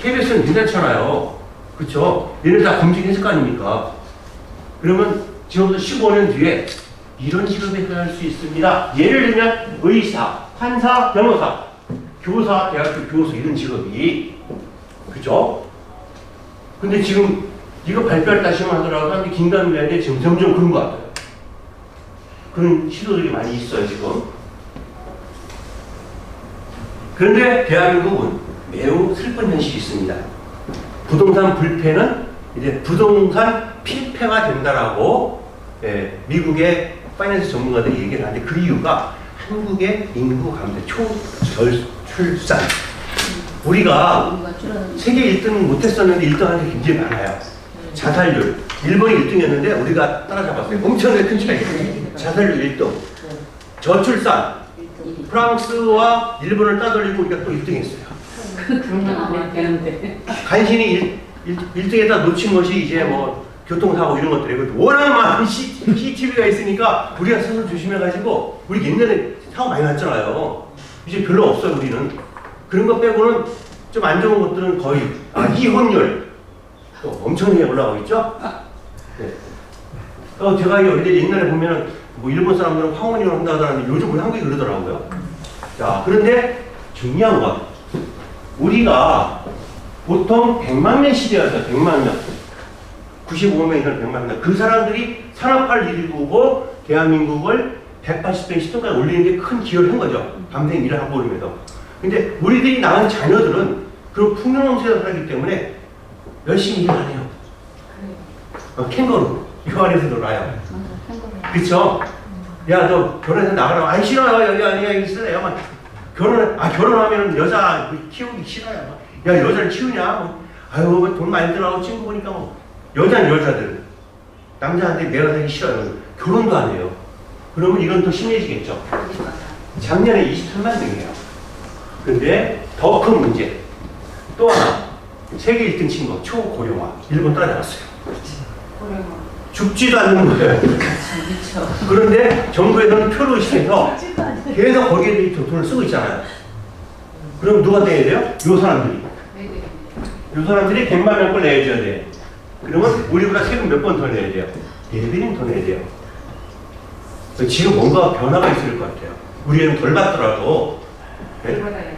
KBS는 괜찮잖아요. 그쵸? 얘네 다 검증했을 거 아닙니까? 그러면 지금부터 15년 뒤에 이런 직업에 해당할 수 있습니다. 예를 들면 의사, 판사, 변호사, 교사, 대학교 교수 이런 직업이 그죠? 근데 지금 이거 발표를 다시 하더라도 사람들이 긴가민가인데 지금 점점 그런 것 같아요. 그런 시도들이 많이 있어요 지금. 그런데 대한민국은 매우 슬픈 현실이 있습니다. 부동산 불패는 이제 부동산 필패가 된다라고 미국의 파이낸스 전문가들이 얘기를 하는데 그 이유가 한국의 인구 감소, 초저출산. 우리가 세계 1등은 못했었는데 1등 하는 게 굉장히 많아요. 자살률. 일본이 1등이었는데 우리가 따라잡았어요. 엄청나게 큰 차이. 자살률 1등. 저출산. 프랑스와 일본을 따돌리고 우리가 또 1등 했어요. 그러면 안 해도 되는데. 간신히 1등에다 놓친 것이 이제 뭐 교통사고 이런 것들이고 워낙 많은 CCTV가 있으니까 우리가 스스로 조심해가지고 우리 옛날에 사고 많이 났잖아요. 이제 별로 없어요 우리는. 그런 거 빼고는 좀 안 좋은 것들은 거의 이혼율 또 엄청나게 올라가고 있죠. 네. 제가 옛날에 보면은 뭐 일본 사람들은 황혼이라고 한다고 하는데 요즘 우리 한국이 그러더라고요. 자, 그런데 중요한 건 우리가 보통 100만 명 시대였어요. 100만 명. 95명이나 100만 명. 그 사람들이 산업화를 일구고 대한민국을 180배 시점까지 올리는 게 큰 기여를 한 거죠. 밤샘 일을 하고 그러면서. 근데 우리들이 낳은 자녀들은 그런 풍요로운 세상을 살기 때문에 열심히 일을 안 해요. 캥거루. 이 안에서 놀아요. 그쵸? 야, 너 결혼해서 나가라고. 아이, 싫어요. 야, 있어요. 결혼하면 여자 키우기 싫어요. 야, 여자를 키우냐? 아유, 돈 많이 들어가고 친구 보니까 뭐. 여자는 여자들. 남자한테 내가 되기 싫어요. 결혼도 안 해요. 그러면 이건 더 심해지겠죠. 작년에 23만 명이에요. 근데 더 큰 문제. 또 하나. 세계 1등 친구, 초고령화. 일본 따라잡았어요. 죽지도 않는 거예요. 그런데 정부에서는 표로 시켜서 계속 거기에 대해 돈을 쓰고 있잖아요. 그럼 누가 내야 돼요? 요 사람들이. 요 사람들이 100만 명 걸 내줘야 돼. 그러면 우리보다 세금 몇 번 더 내야 돼요? 4배는 더 내야 돼요. 지금 뭔가 변화가 있을 것 같아요. 우리는 덜 받더라도. 네?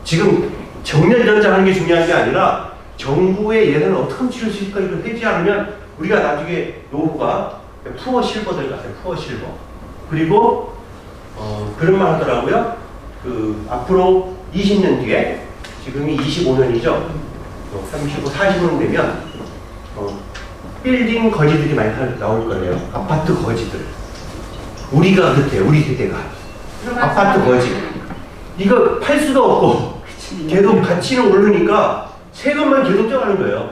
지금 정년전장하는 게 중요한 게 아니라 정부의 예산을 어떻게 훔칠 수 있을까 이걸 해지 않으면 우리가 나중에 노후가 푸어 실버들 같아요. 푸어 실버. 그리고 그런 말 하더라고요. 앞으로 20년 뒤에 지금이 25년이죠. 35, 40년 되면 빌딩 거지들이 많이 나올 거예요. 아파트 거지들. 우리가 그때요. 우리 세대가. 아파트 거지. 이거 팔 수도 없고 계속 가치는 오르니까 세금만 계속 쪄가는 거예요.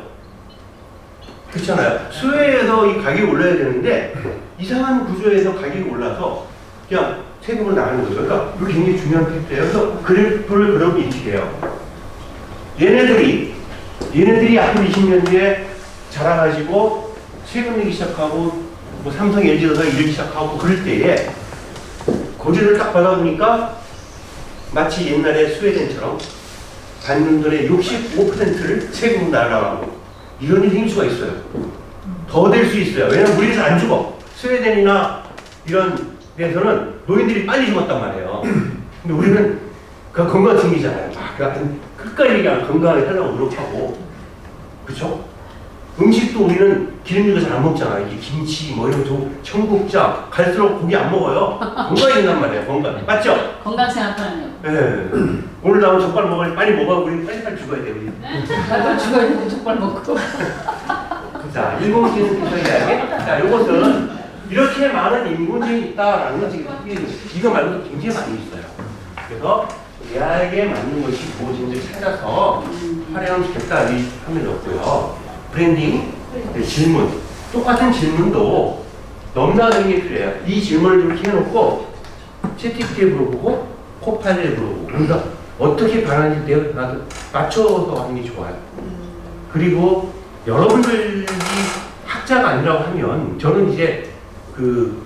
그렇잖아요. 수혜에서 이 가격이 올라야 되는데 이상한 구조에서 가격이 올라서 그냥 세금으로 나가는 거죠. 그러니까 이게 굉장히 중요한 팩트예요. 그래서 그래프를 그러면 이렇게 돼요. 얘네들이 앞으로 20년 뒤에 자라가지고 세금 내기 시작하고 뭐 삼성, LG전자 이러기 시작하고 그럴 때에 고지를 딱 받아보니까 마치 옛날에 스웨덴처럼 받는 돈의 65%를 세금으로 날아가고 이런 일이 생길 수가 있어요. 더 될 수 있어요. 왜냐면 우리는 안 죽어. 스웨덴이나 이런 대해서는 노인들이 빨리 죽었단 말이에요. 근데 우리는 그 건강 챙기잖아요. 끝까지 얘기하면 건강하게 살려고 노력하고, 그쵸? 음식도 우리는 기름진 거 잘 안 먹잖아요. 이게 김치, 뭐 이런 청국장, 갈수록 고기 안 먹어요. 건강해진단 말이에요. 건강. 맞죠? 건강 생각하네요. 예. 오늘 나온 족발 먹으니 빨리 먹어. 우리 빨리빨리 죽어야 돼, 우리. 나도 죽어야 되고 족발 먹고. 자, 인공지능 기술이야기. 자, 이것은 이렇게 많은 인공지능이 있다라는 건 지금 이거 말고도 굉장히 많이 있어요. 그래서 AI에 맞는 것이 무엇인지 찾아서 활용시켰다 이 화면이 없고요. 브랜딩, 질문. 똑같은 질문도 너무나 되게 필요해요. 이 질문을 이렇게 해놓고 채팅기에 물어보고 코파일에 물어보고 그러니까 어떻게 반응하는지 내가 맞춰서 하는 게 좋아요. 그리고 여러분들이 학자가 아니라고 하면 저는 이제 그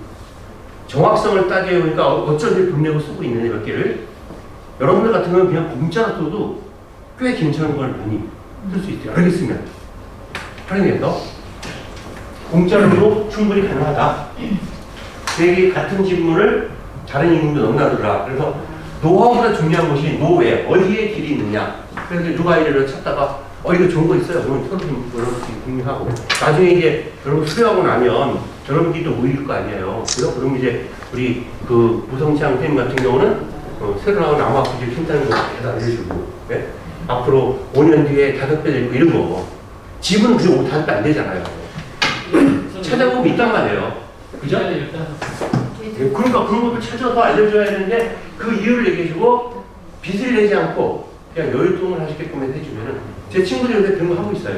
정확성을 따져보니까 그러니까 어쩐지 돈 내고 쓰고 있는 몇 개를 여러분들 같은 경우는 그냥 공짜로 써도 꽤 괜찮은 걸 많이 쓸 수 있어요. 알겠습니다. 활용해서 공짜로도 충분히 가능하다. 되게 같은 질문을 다른 인물도 넘나들라. 그래서 노하우보다 중요한 것이 노왜, 어디에 길이 있느냐. 그래서 UI를 찾다가 이거 좋은 거 있어요. 그러면 여러분 궁금하고 나중에 이제 여러분 수료하고 나면 여러분들이 또 모일 거 아니에요. 그럼 이제 우리 그 무성창 선생님 같은 경우는 새로 나온 암호학기술 힘쓰는 거 알려주고 네? 앞으로 5년 뒤에 5배 되고 이런 거 집은 그게 5배 안 되잖아요. 찾아보면 있단 말이에요. 그죠? 네, 그러니까 그런 것도 찾아서 알려줘야 되는데 그 이유를 얘기해주고 빚을 내지 않고 그냥 여유통을 하시게끔 해주면은 제 친구들이 요새 그런 거 하고 있어요.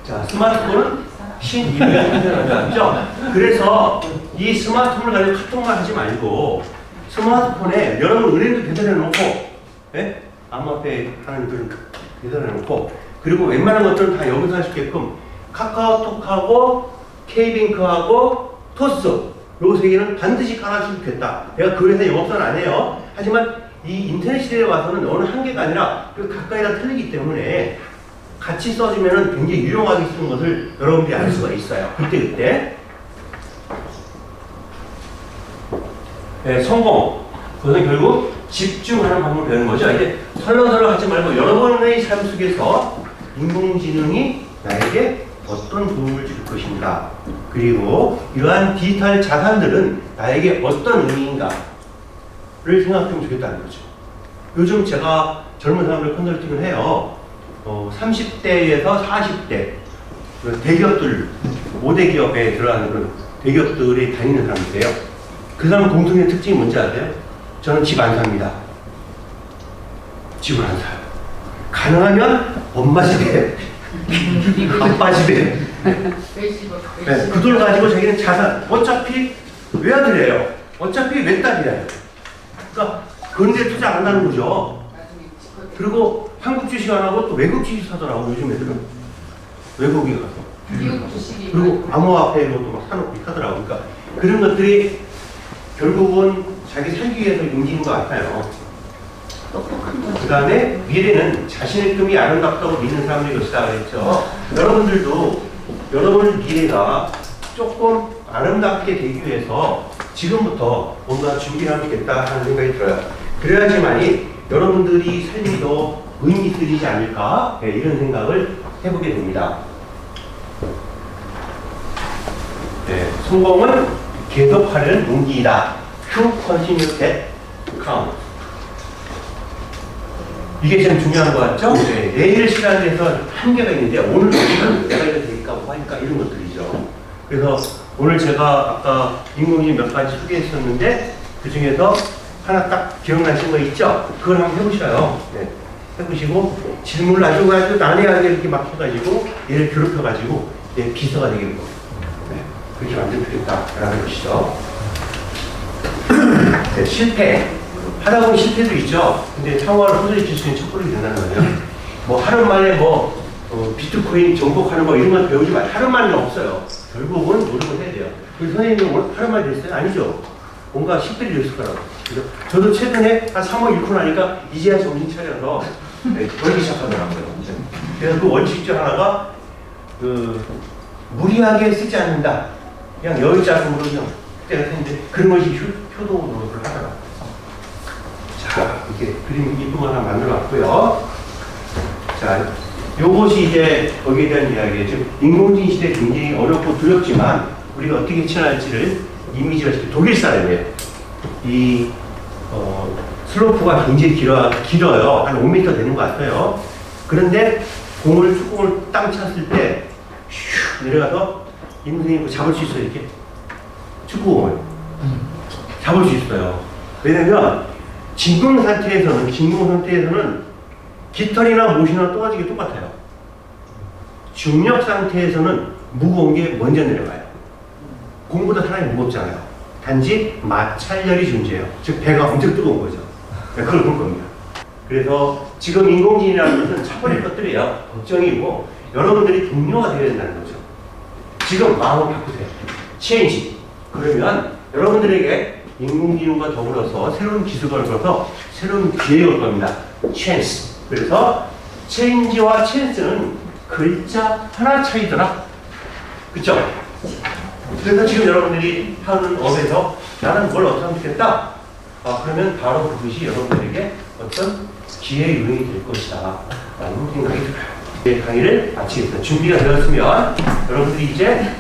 자, 스마트폰은 신입에 생겨났죠. 그래서 이 스마트폰을 가지고 카톡만 하지 말고 스마트폰에 여러분 은행도 계산해 놓고, 네? 암호화폐 하는 분들 계산해 놓고 그리고 웬만한 것들은 다 여기서 할 수 있게끔 카카오톡하고 K뱅크하고 토스 요 세 개는 반드시 깔아주면 좋겠다. 내가 그 회사 영업사는 아니에요. 하지만 이 인터넷 시대에 와서는 어느 한 개가 아니라 그 각각이 다 틀리기 때문에 같이 써주면 굉장히 유용하게 쓰는 것을 여러분들이 알 수가 있어요. 그때. 네, 성공. 그것은 결국 집중하는 방법을 배우는 거죠. 이제 설렁설렁 하지 말고 여러분의 삶 속에서 인공지능이 나에게 어떤 도움을 줄 것인가. 그리고 이러한 디지털 자산들은 나에게 어떤 의미인가를 생각하면 좋겠다는 거죠. 요즘 제가 젊은 사람들 컨설팅을 해요. 30대에서 40대 대기업들, 5대 기업에 들어가는 그런 대기업들이 다니는 사람들이에요. 그 사람 공통의 특징이 뭔지 아세요? 저는 집 안 삽니다. 집을 안 사요. 가능하면 엄마 집에, 아빠 집에. 네, 그 돈 가지고 자기는 자산, 어차피 외아들이에요. 어차피 외딸이에요. 그러니까 그런 데 투자 안 한다는 거죠. 그리고 한국 주식 안 하고 또 외국 주식 사더라고, 요즘 애들은. 외국에 가서. 그리고 암호화폐로도 막 사놓고 하더라고. 그러니까 그런 것들이 결국은 자기 살기 위해서 용기인 것 같아요. 그 다음에 미래는 자신의 꿈이 아름답다고 믿는 사람들이 것이다 그랬죠. 여러분들도 여러분의 미래가 조금 아름답게 되기 위해서 지금부터 뭔가 준비를 하면 되겠다 하는 생각이 들어요. 그래야지만이 여러분들이 삶이 더 의미 있으시지 않을까, 네, 이런 생각을 해보게 됩니다. 네, 성공은 계속하려는 용기이다. To continue that count. 이게 참 중요한 것 같죠? 네, 내일 시간에서 한계가 있는데 오늘 내가 이거 될까 뭐 할까 이런 것들이죠. 그래서 오늘 제가 아까 인공지능 몇 가지 소개했었는데 그 중에서 하나 딱 기억나시는 거 있죠? 그걸 한번 해보셔요. 네, 해보시고 질문을 아주 난해하게 이렇게 막 해가지고 얘를 괴롭혀가지고 내 비서가 되겠고, 네, 그렇게 만들면 되겠다라는 것이죠. 네, 실패. 하다 보면 실패도 있죠. 근데 상황을 호전시킬 수 있는 척도록이 된다는 거예요. 뭐 하루 만에 비트코인 정복하는 거 이런 건 배우지 마요. 하루 만에는 없어요. 결국은 노력을 해야 돼요. 우리 선생님은 하루 만에 됐어요? 아니죠. 뭔가 10배를 됐을 거라고. 그래서 저도 최근에 한 3억 잃고 나니까 이제야 정신 차려서 벌기 시작하더라고요. 그래서 그 원칙 중 하나가 무리하게 쓰지 않는다. 그냥 여의자금으로 그냥 때가 했는데 그런 것이 효도를 하더라고요. 자, 이렇게 그림 이쁜 거 하나 만들어 왔고요. 자, 요것이 이제 거기에 대한 이야기예요. 지금 인공지능 시대 굉장히 어렵고 두렵지만 우리가 어떻게 처리할지를 이미지가 독일 사람이에요. 이 슬로프가 굉장히 길어요. 한 5m 되는 것 같아요. 그런데 축구공을 땅 찼을 때 슉 내려가서 인공지능이 잡을 수 있어요. 이렇게 축구공을 잡을 수 있어요. 왜냐면 진공 상태에서는 깃털이나 못이나 떨어지기 똑같아요. 중력 상태에서는 무거운 게 먼저 내려가요. 공보다 사람이 무겁잖아요. 단지 마찰열이 존재해요. 즉 배가 엄청 뜨거운 거죠. 그걸 볼 겁니다. 그래서 지금 인공지능이라는 것은 차버릴 것들이에요. 걱정이고 여러분들이 동료가 되어야 된다는 거죠. 지금 마음을 바꾸세요. 체인지. 그러면 여러분들에게 인공지능과 더불어서 새로운 기술을 걸어서 새로운 기회가 올 겁니다. 찬스. 그래서 체인지와 찬스는 글자 하나 차이더라. 그쵸? 그래서 지금 여러분들이 하는 업에서 나는 뭘 어떻게 하면 좋겠다. 그러면 바로 그것이 여러분들에게 어떤 기회의 요인이 될 것이다. 라는 생각이 들어요. 네, 강의를 마치겠습니다. 준비가 되었으면 여러분들이 이제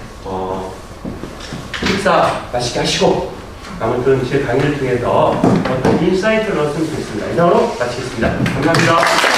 식사 맛있게 하시고 아무튼 제 강의를 통해서 어떤 인사이트를 얻으면 좋겠습니다. 이상으로 마치겠습니다. 감사합니다.